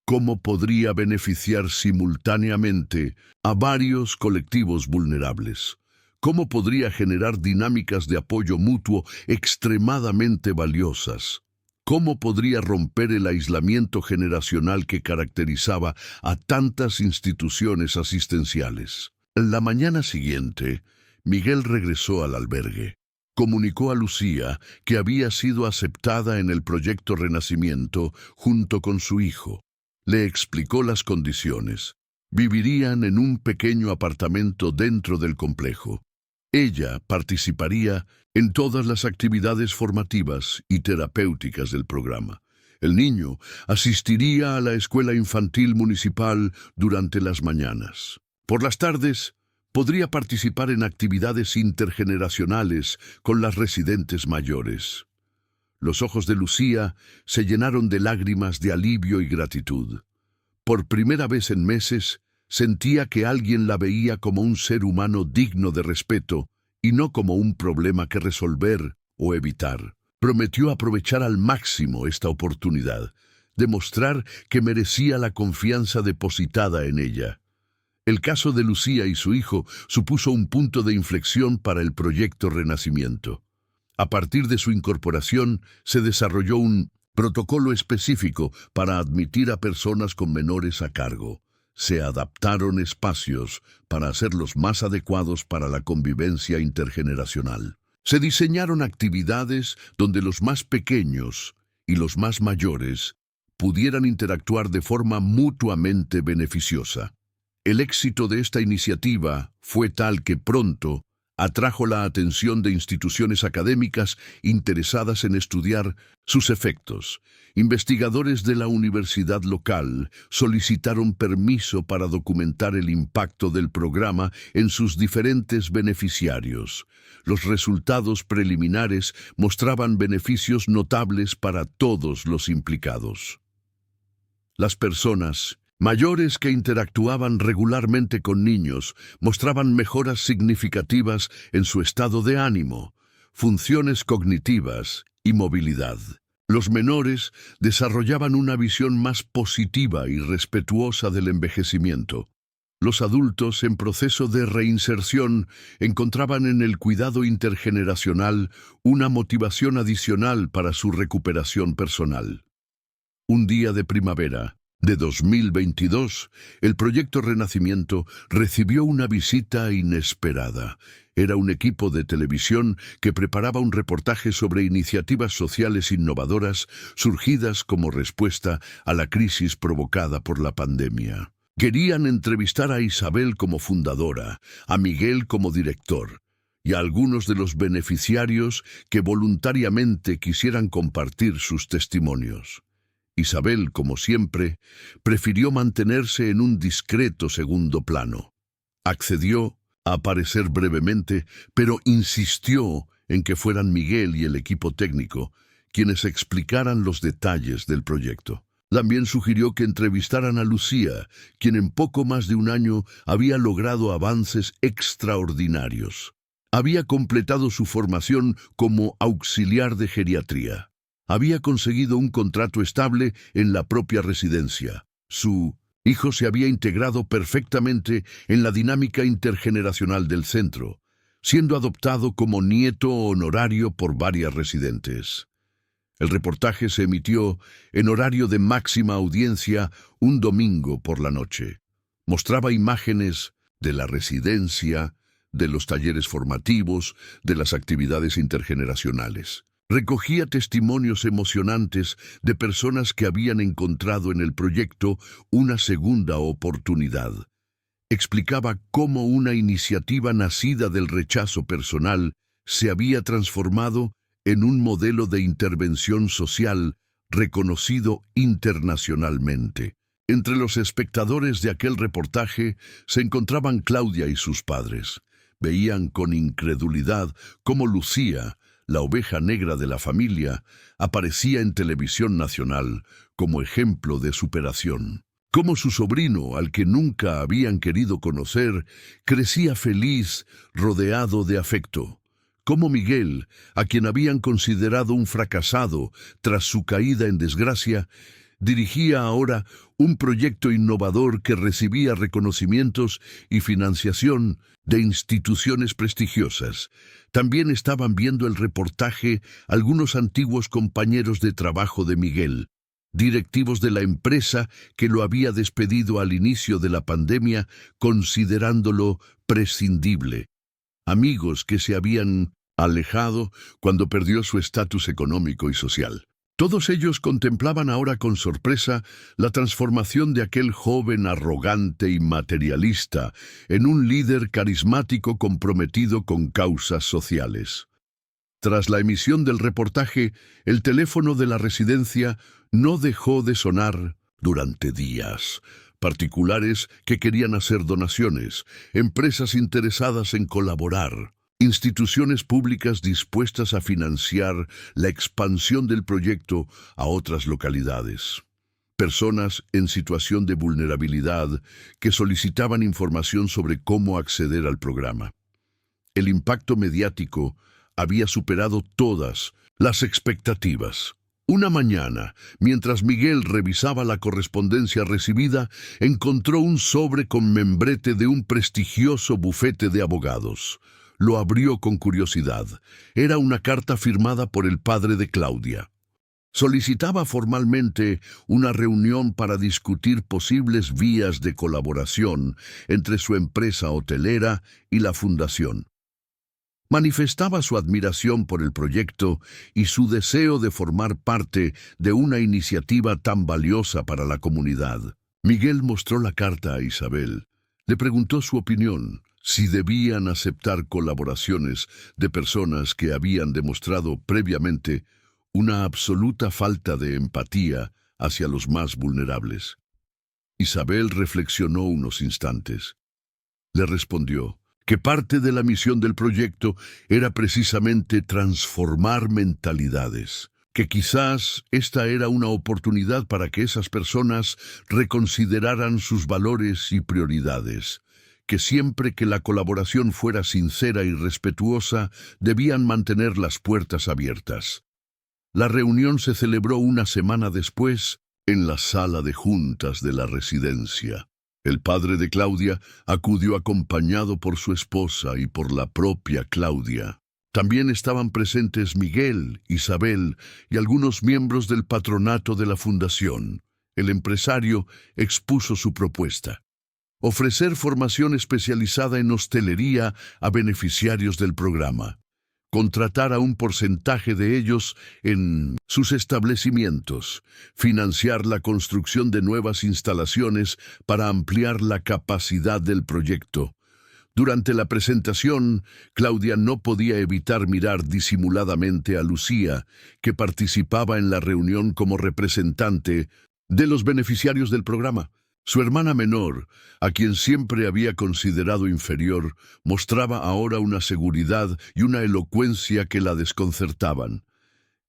cómo podría beneficiar simultáneamente a varios colectivos vulnerables, cómo podría generar dinámicas de apoyo mutuo extremadamente valiosas, cómo podría romper el aislamiento generacional que caracterizaba a tantas instituciones asistenciales. La mañana siguiente, Miguel regresó al albergue. Comunicó a Lucía que había sido aceptada en el proyecto Renacimiento junto con su hijo. Le explicó las condiciones. Vivirían en un pequeño apartamento dentro del complejo. Ella participaría en todas las actividades formativas y terapéuticas del programa. El niño asistiría a la escuela infantil municipal durante las mañanas. Por las tardes, podría participar en actividades intergeneracionales con las residentes mayores. Los ojos de Lucía se llenaron de lágrimas de alivio y gratitud. Por primera vez en meses, sentía que alguien la veía como un ser humano digno de respeto y no como un problema que resolver o evitar. Prometió aprovechar al máximo esta oportunidad, demostrar que merecía la confianza depositada en ella. El caso de Lucía y su hijo supuso un punto de inflexión para el proyecto Renacimiento. A partir de su incorporación, se desarrolló un protocolo específico para admitir a personas con menores a cargo. Se adaptaron espacios para hacerlos más adecuados para la convivencia intergeneracional. Se diseñaron actividades donde los más pequeños y los más mayores pudieran interactuar de forma mutuamente beneficiosa. El éxito de esta iniciativa fue tal que pronto atrajo la atención de instituciones académicas interesadas en estudiar sus efectos. Investigadores de la universidad local solicitaron permiso para documentar el impacto del programa en sus diferentes beneficiarios. Los resultados preliminares mostraban beneficios notables para todos los implicados. Las personas mayores que interactuaban regularmente con niños mostraban mejoras significativas en su estado de ánimo, funciones cognitivas y movilidad. Los menores desarrollaban una visión más positiva y respetuosa del envejecimiento. Los adultos en proceso de reinserción encontraban en el cuidado intergeneracional una motivación adicional para su recuperación personal. Un día de primavera de 2022, el proyecto Renacimiento recibió una visita inesperada. Era un equipo de televisión que preparaba un reportaje sobre iniciativas sociales innovadoras surgidas como respuesta a la crisis provocada por la pandemia. Querían entrevistar a Isabel como fundadora, a Miguel como director y a algunos de los beneficiarios que voluntariamente quisieran compartir sus testimonios. Isabel, como siempre, prefirió mantenerse en un discreto segundo plano. Accedió a aparecer brevemente, pero insistió en que fueran Miguel y el equipo técnico quienes explicaran los detalles del proyecto. También sugirió que entrevistaran a Lucía, quien en poco más de un año había logrado avances extraordinarios. Había completado su formación como auxiliar de geriatría. Había conseguido un contrato estable en la propia residencia. Su hijo se había integrado perfectamente en la dinámica intergeneracional del centro, siendo adoptado como nieto honorario por varias residentes. El reportaje se emitió en horario de máxima audiencia un domingo por la noche. Mostraba imágenes de la residencia, de los talleres formativos, de las actividades intergeneracionales. Recogía testimonios emocionantes de personas que habían encontrado en el proyecto una segunda oportunidad. Explicaba cómo una iniciativa nacida del rechazo personal se había transformado en un modelo de intervención social reconocido internacionalmente. Entre los espectadores de aquel reportaje se encontraban Claudia y sus padres. Veían con incredulidad cómo Lucía, la oveja negra de la familia, aparecía en televisión nacional como ejemplo de superación. Cómo su sobrino, al que nunca habían querido conocer, crecía feliz, rodeado de afecto. Cómo Miguel, a quien habían considerado un fracasado tras su caída en desgracia, dirigía ahora un proyecto innovador que recibía reconocimientos y financiación de instituciones prestigiosas. También estaban viendo el reportaje algunos antiguos compañeros de trabajo de Miguel, directivos de la empresa que lo había despedido al inicio de la pandemia, considerándolo prescindible. Amigos que se habían alejado cuando perdió su estatus económico y social. Todos ellos contemplaban ahora con sorpresa la transformación de aquel joven arrogante y materialista en un líder carismático comprometido con causas sociales. Tras la emisión del reportaje, el teléfono de la residencia no dejó de sonar durante días. Particulares que querían hacer donaciones, empresas interesadas en colaborar, instituciones públicas dispuestas a financiar la expansión del proyecto a otras localidades. Personas en situación de vulnerabilidad que solicitaban información sobre cómo acceder al programa. El impacto mediático había superado todas las expectativas. Una mañana, mientras Miguel revisaba la correspondencia recibida, encontró un sobre con membrete de un prestigioso bufete de abogados. Lo abrió con curiosidad. Era una carta firmada por el padre de Claudia. Solicitaba formalmente una reunión para discutir posibles vías de colaboración entre su empresa hotelera y la fundación. Manifestaba su admiración por el proyecto y su deseo de formar parte de una iniciativa tan valiosa para la comunidad. Miguel mostró la carta a Isabel. Le preguntó su opinión, si debían aceptar colaboraciones de personas que habían demostrado previamente una absoluta falta de empatía hacia los más vulnerables. Isabel reflexionó unos instantes. Le respondió que parte de la misión del proyecto era precisamente transformar mentalidades, que quizás esta era una oportunidad para que esas personas reconsideraran sus valores y prioridades, que siempre que la colaboración fuera sincera y respetuosa, debían mantener las puertas abiertas. La reunión se celebró una semana después en la sala de juntas de la residencia. El padre de Claudia acudió acompañado por su esposa y por la propia Claudia. También estaban presentes Miguel, Isabel y algunos miembros del patronato de la fundación. El empresario expuso su propuesta: ofrecer formación especializada en hostelería a beneficiarios del programa, contratar a un porcentaje de ellos en sus establecimientos, financiar la construcción de nuevas instalaciones para ampliar la capacidad del proyecto. Durante la presentación, Claudia no podía evitar mirar disimuladamente a Lucía, que participaba en la reunión como representante de los beneficiarios del programa. Su hermana menor, a quien siempre había considerado inferior, mostraba ahora una seguridad y una elocuencia que la desconcertaban.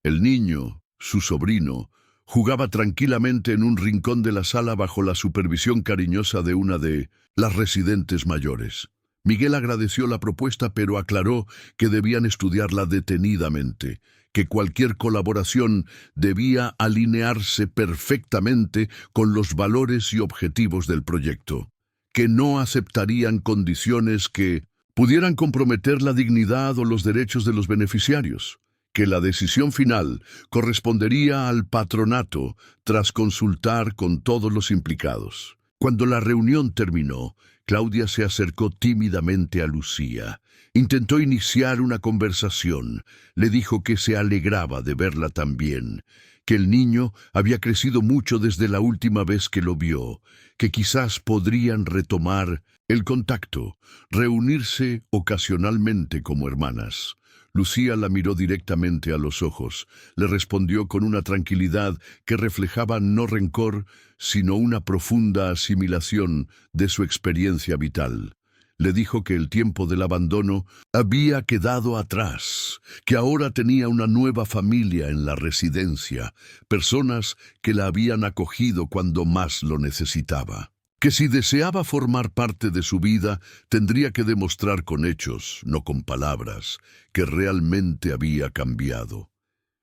El niño, su sobrino, jugaba tranquilamente en un rincón de la sala bajo la supervisión cariñosa de una de las residentes mayores. Miguel agradeció la propuesta, pero aclaró que debían estudiarla detenidamente, que cualquier colaboración debía alinearse perfectamente con los valores y objetivos del proyecto, que no aceptarían condiciones que pudieran comprometer la dignidad o los derechos de los beneficiarios, que la decisión final correspondería al patronato tras consultar con todos los implicados. Cuando la reunión terminó, Claudia se acercó tímidamente a Lucía. Intentó iniciar una conversación. Le dijo que se alegraba de verla tan bien, que el niño había crecido mucho desde la última vez que lo vio, que quizás podrían retomar el contacto, reunirse ocasionalmente como hermanas. Lucía la miró directamente a los ojos. Le respondió con una tranquilidad que reflejaba no rencor, sino una profunda asimilación de su experiencia vital. Le dijo que el tiempo del abandono había quedado atrás, que ahora tenía una nueva familia en la residencia, personas que la habían acogido cuando más lo necesitaba. Que si deseaba formar parte de su vida, tendría que demostrar con hechos, no con palabras, que realmente había cambiado.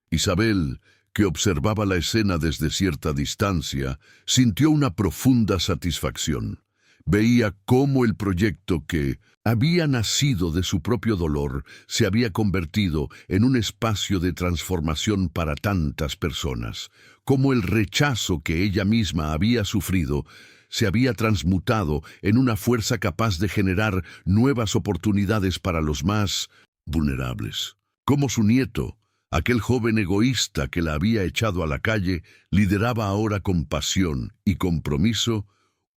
Isabel, que observaba la escena desde cierta distancia, sintió una profunda satisfacción. Veía cómo el proyecto que había nacido de su propio dolor se había convertido en un espacio de transformación para tantas personas, cómo el rechazo que ella misma había sufrido se había transmutado en una fuerza capaz de generar nuevas oportunidades para los más vulnerables. Como su nieto, aquel joven egoísta que la había echado a la calle, lideraba ahora con pasión y compromiso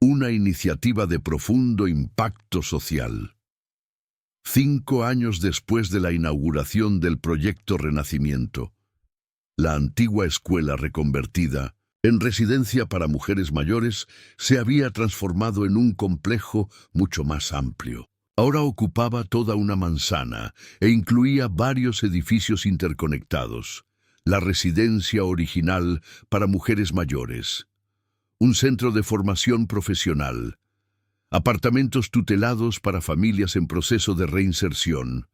una iniciativa de profundo impacto social. 5 años después de la inauguración del Proyecto Renacimiento, la antigua escuela reconvertida en residencia para mujeres mayores se había transformado en un complejo mucho más amplio. Ahora ocupaba toda una manzana e incluía varios edificios interconectados. La residencia original para mujeres mayores, un centro de formación profesional, apartamentos tutelados para familias en proceso de reinserción,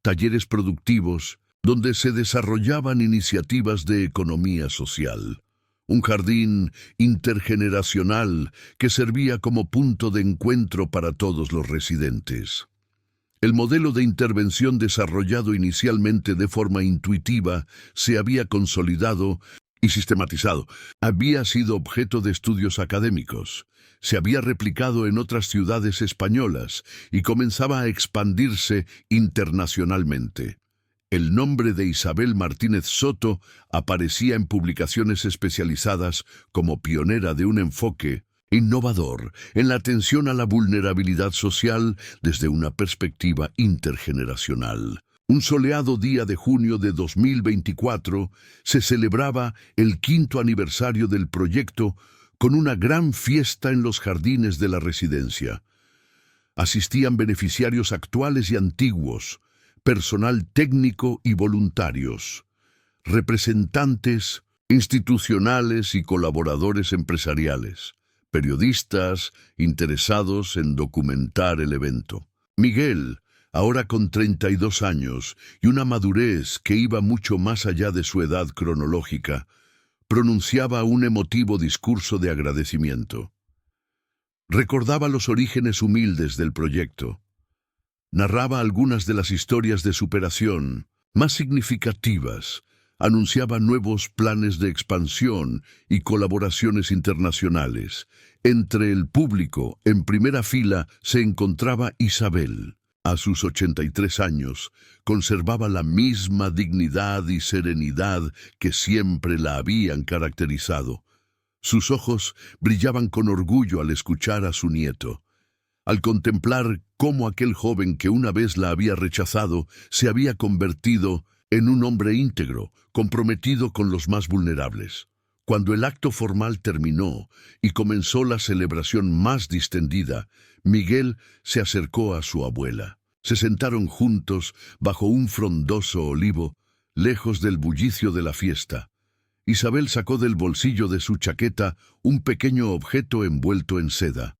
talleres productivos donde se desarrollaban iniciativas de economía social. Un jardín intergeneracional que servía como punto de encuentro para todos los residentes. El modelo de intervención desarrollado inicialmente de forma intuitiva se había consolidado y sistematizado. Había sido objeto de estudios académicos. Se había replicado en otras ciudades españolas y comenzaba a expandirse internacionalmente. El nombre de Isabel Martínez Soto aparecía en publicaciones especializadas como pionera de un enfoque innovador en la atención a la vulnerabilidad social desde una perspectiva intergeneracional. Un soleado día de junio de 2024 se celebraba el 5º aniversario del proyecto con una gran fiesta en los jardines de la residencia. Asistían beneficiarios actuales y antiguos, personal técnico y voluntarios, representantes institucionales y colaboradores empresariales, periodistas interesados en documentar el evento. Miguel, ahora con 32 años y una madurez que iba mucho más allá de su edad cronológica, pronunciaba un emotivo discurso de agradecimiento. Recordaba los orígenes humildes del proyecto. Narraba algunas de las historias de superación más significativas, anunciaba nuevos planes de expansión y colaboraciones internacionales. Entre el público, en primera fila, se encontraba Isabel. A sus 83 años, conservaba la misma dignidad y serenidad que siempre la habían caracterizado. Sus ojos brillaban con orgullo al escuchar a su nieto, al contemplar cómo aquel joven que una vez la había rechazado se había convertido en un hombre íntegro, comprometido con los más vulnerables. Cuando el acto formal terminó y comenzó la celebración más distendida, Miguel se acercó a su abuela. Se sentaron juntos bajo un frondoso olivo, lejos del bullicio de la fiesta. Isabel sacó del bolsillo de su chaqueta un pequeño objeto envuelto en seda.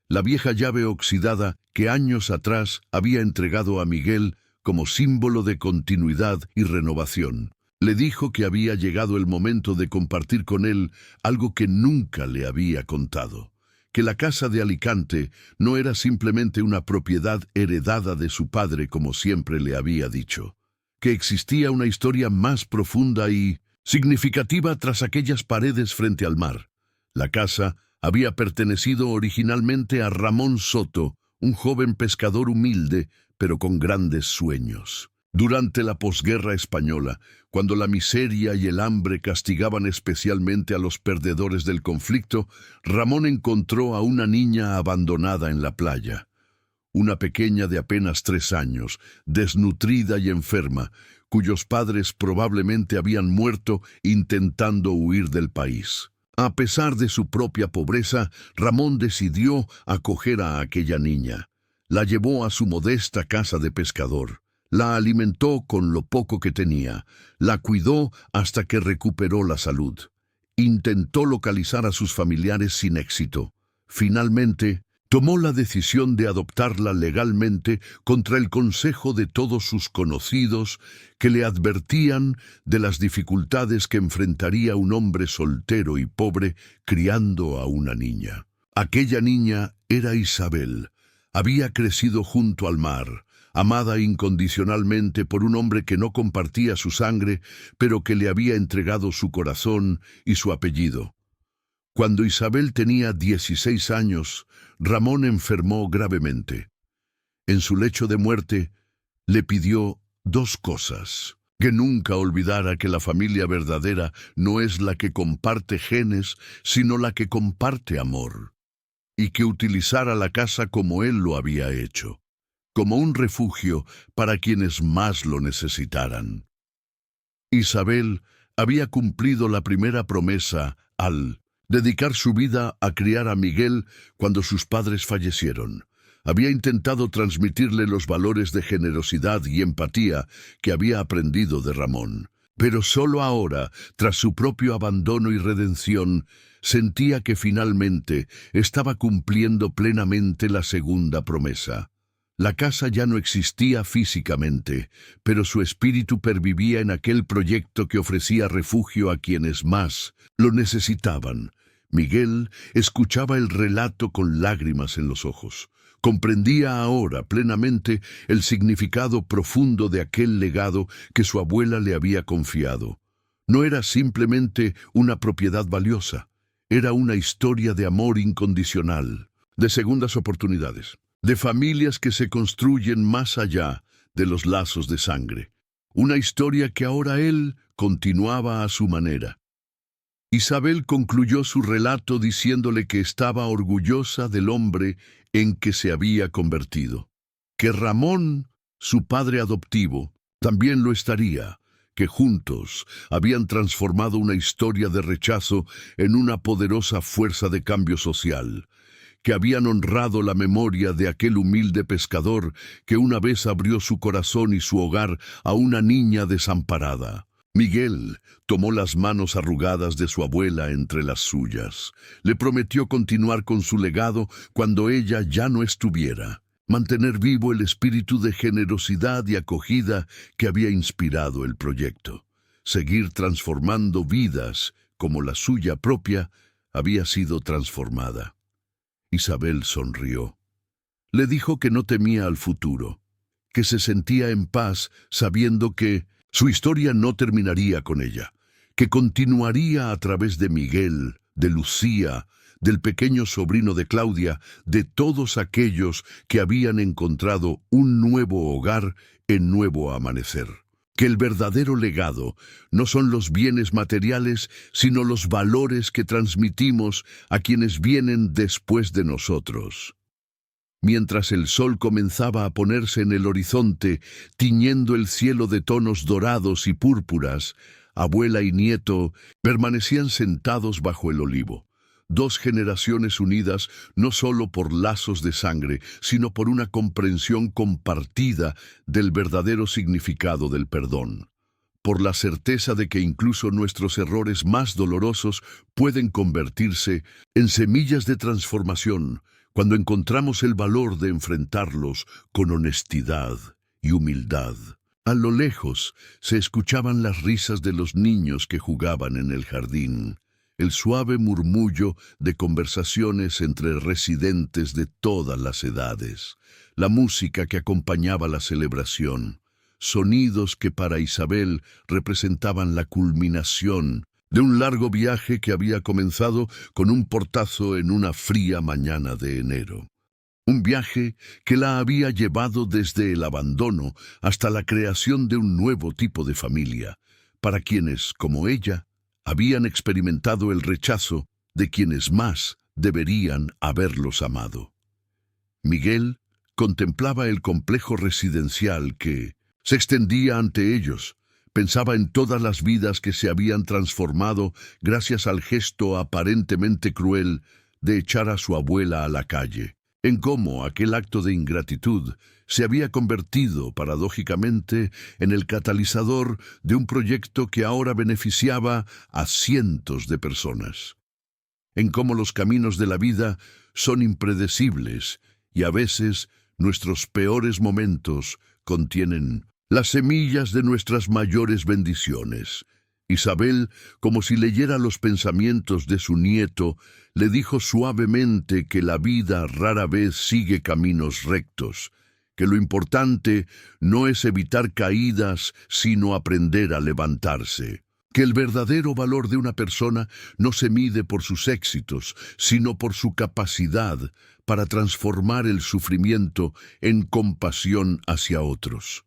La vieja llave oxidada que años atrás había entregado a Miguel como símbolo de continuidad y renovación. Le dijo que había llegado el momento de compartir con él algo que nunca le había contado, que la casa de Alicante no era simplemente una propiedad heredada de su padre como siempre le había dicho, que existía una historia más profunda y significativa tras aquellas paredes frente al mar. La casa había pertenecido originalmente a Ramón Soto, un joven pescador humilde, pero con grandes sueños. Durante la posguerra española, cuando la miseria y el hambre castigaban especialmente a los perdedores del conflicto, Ramón encontró a una niña abandonada en la playa. Una pequeña de apenas 3 años, desnutrida y enferma, cuyos padres probablemente habían muerto intentando huir del país. A pesar de su propia pobreza, Ramón decidió acoger a aquella niña. La llevó a su modesta casa de pescador. La alimentó con lo poco que tenía. La cuidó hasta que recuperó la salud. Intentó localizar a sus familiares sin éxito. Finalmente, tomó la decisión de adoptarla legalmente contra el consejo de todos sus conocidos que le advertían de las dificultades que enfrentaría un hombre soltero y pobre criando a una niña. Aquella niña era Isabel. Había crecido junto al mar, amada incondicionalmente por un hombre que no compartía su sangre, pero que le había entregado su corazón y su apellido. Cuando Isabel tenía 16 años, Ramón enfermó gravemente. En su lecho de muerte, le pidió 2 cosas: que nunca olvidara que la familia verdadera no es la que comparte genes, sino la que comparte amor, y que utilizara la casa como él lo había hecho, como un refugio para quienes más lo necesitaran. Isabel había cumplido la primera promesa al dedicar su vida a criar a Miguel cuando sus padres fallecieron. Había intentado transmitirle los valores de generosidad y empatía que había aprendido de Ramón. Pero solo ahora, tras su propio abandono y redención, sentía que finalmente estaba cumpliendo plenamente la segunda promesa. La casa ya no existía físicamente, pero su espíritu pervivía en aquel proyecto que ofrecía refugio a quienes más lo necesitaban. Miguel escuchaba el relato con lágrimas en los ojos. Comprendía ahora plenamente el significado profundo de aquel legado que su abuela le había confiado. No era simplemente una propiedad valiosa, era una historia de amor incondicional, de segundas oportunidades, de familias que se construyen más allá de los lazos de sangre. Una historia que ahora él continuaba a su manera. Isabel concluyó su relato diciéndole que estaba orgullosa del hombre en que se había convertido, que Ramón, su padre adoptivo, también lo estaría, que juntos habían transformado una historia de rechazo en una poderosa fuerza de cambio social, que habían honrado la memoria de aquel humilde pescador que una vez abrió su corazón y su hogar a una niña desamparada. Miguel tomó las manos arrugadas de su abuela entre las suyas. Le prometió continuar con su legado cuando ella ya no estuviera, mantener vivo el espíritu de generosidad y acogida que había inspirado el proyecto, seguir transformando vidas como la suya propia había sido transformada. Isabel sonrió. Le dijo que no temía al futuro, que se sentía en paz sabiendo que su historia no terminaría con ella, que continuaría a través de Miguel, de Lucía, del pequeño sobrino de Claudia, de todos aquellos que habían encontrado un nuevo hogar en nuevo amanecer. Que el verdadero legado no son los bienes materiales, sino los valores que transmitimos a quienes vienen después de nosotros. Mientras el sol comenzaba a ponerse en el horizonte, tiñendo el cielo de tonos dorados y púrpuras, abuela y nieto, permanecían sentados bajo el olivo. Dos generaciones unidas no solo por lazos de sangre, sino por una comprensión compartida del verdadero significado del perdón. Por la certeza de que incluso nuestros errores más dolorosos pueden convertirse en semillas de transformación cuando encontramos el valor de enfrentarlos con honestidad y humildad. A lo lejos se escuchaban las risas de los niños que jugaban en el jardín, el suave murmullo de conversaciones entre residentes de todas las edades, la música que acompañaba la celebración, sonidos que para Isabel representaban la culminación de un largo viaje que había comenzado con un portazo en una fría mañana de enero. Un viaje que la había llevado desde el abandono hasta la creación de un nuevo tipo de familia, para quienes, como ella, habían experimentado el rechazo de quienes más deberían haberlos amado. Miguel contemplaba el complejo residencial que se extendía ante ellos. Pensaba en todas las vidas que se habían transformado gracias al gesto aparentemente cruel de echar a su abuela a la calle, en cómo aquel acto de ingratitud se había convertido, paradójicamente, en el catalizador de un proyecto que ahora beneficiaba a cientos de personas. En cómo los caminos de la vida son impredecibles y a veces nuestros peores momentos contienen las semillas de nuestras mayores bendiciones. Isabel, como si leyera los pensamientos de su nieto, le dijo suavemente que la vida rara vez sigue caminos rectos, que lo importante no es evitar caídas, sino aprender a levantarse, que el verdadero valor de una persona no se mide por sus éxitos, sino por su capacidad para transformar el sufrimiento en compasión hacia otros,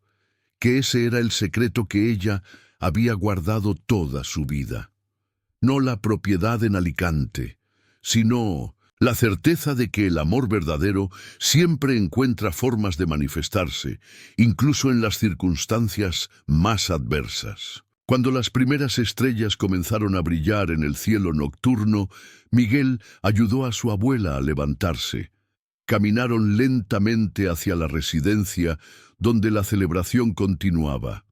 que ese era el secreto que ella había guardado toda su vida. No la propiedad en Alicante, sino la certeza de que el amor verdadero siempre encuentra formas de manifestarse, incluso en las circunstancias más adversas. Cuando las primeras estrellas comenzaron a brillar en el cielo nocturno, Miguel ayudó a su abuela a levantarse. Caminaron lentamente hacia la residencia, donde la celebración continuaba.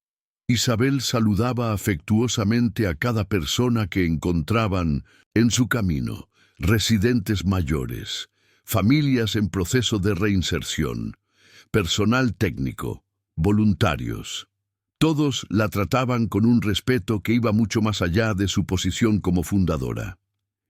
Isabel saludaba afectuosamente a cada persona que encontraban en su camino: residentes mayores, familias en proceso de reinserción, personal técnico, voluntarios. Todos la trataban con un respeto que iba mucho más allá de su posición como fundadora.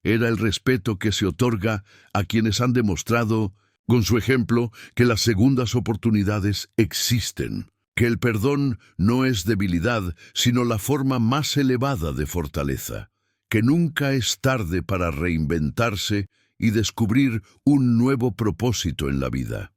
Era el respeto que se otorga a quienes han demostrado, con su ejemplo, que las segundas oportunidades existen, que el perdón no es debilidad, sino la forma más elevada de fortaleza, que nunca es tarde para reinventarse y descubrir un nuevo propósito en la vida.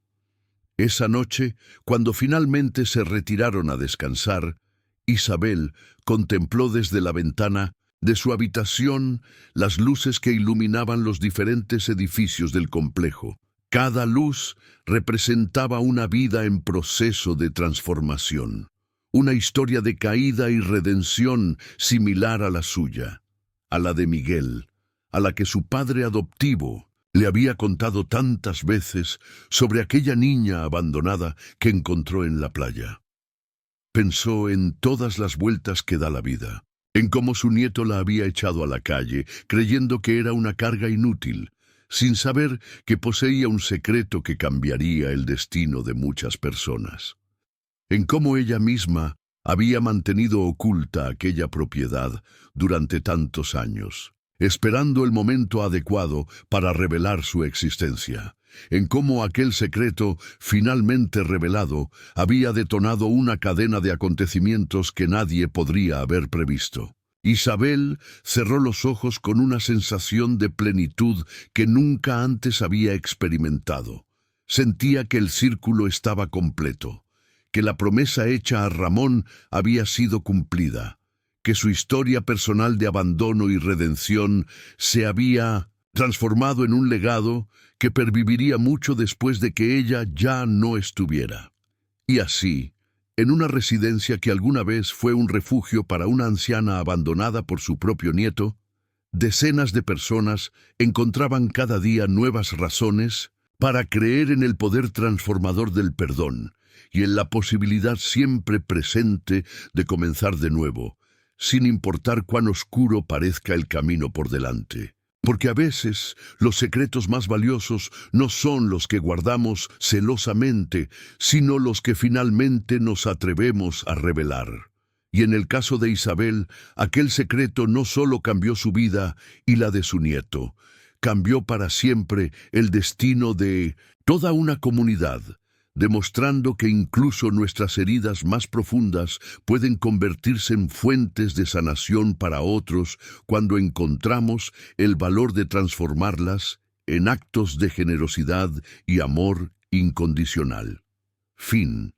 Esa noche, cuando finalmente se retiraron a descansar, Isabel contempló desde la ventana de su habitación las luces que iluminaban los diferentes edificios del complejo. Cada luz representaba una vida en proceso de transformación, una historia de caída y redención similar a la suya, a la de Miguel, a la que su padre adoptivo le había contado tantas veces sobre aquella niña abandonada que encontró en la playa. Pensó en todas las vueltas que da la vida, en cómo su nieto la había echado a la calle, creyendo que era una carga inútil, sin saber que poseía un secreto que cambiaría el destino de muchas personas. En cómo ella misma había mantenido oculta aquella propiedad durante tantos años, esperando el momento adecuado para revelar su existencia. En cómo aquel secreto, finalmente revelado, había detonado una cadena de acontecimientos que nadie podría haber previsto. Isabel cerró los ojos con una sensación de plenitud que nunca antes había experimentado. Sentía que el círculo estaba completo, que la promesa hecha a Ramón había sido cumplida, que su historia personal de abandono y redención se había transformado en un legado que perviviría mucho después de que ella ya no estuviera. Y así, En una residencia que alguna vez fue un refugio para una anciana abandonada por su propio nieto, decenas de personas encontraban cada día nuevas razones para creer en el poder transformador del perdón y en la posibilidad siempre presente de comenzar de nuevo, sin importar cuán oscuro parezca el camino por delante. Porque a veces los secretos más valiosos no son los que guardamos celosamente, sino los que finalmente nos atrevemos a revelar. Y en el caso de Isabel, aquel secreto no solo cambió su vida y la de su nieto, cambió para siempre el destino de toda una comunidad, demostrando que incluso nuestras heridas más profundas pueden convertirse en fuentes de sanación para otros cuando encontramos el valor de transformarlas en actos de generosidad y amor incondicional. Fin.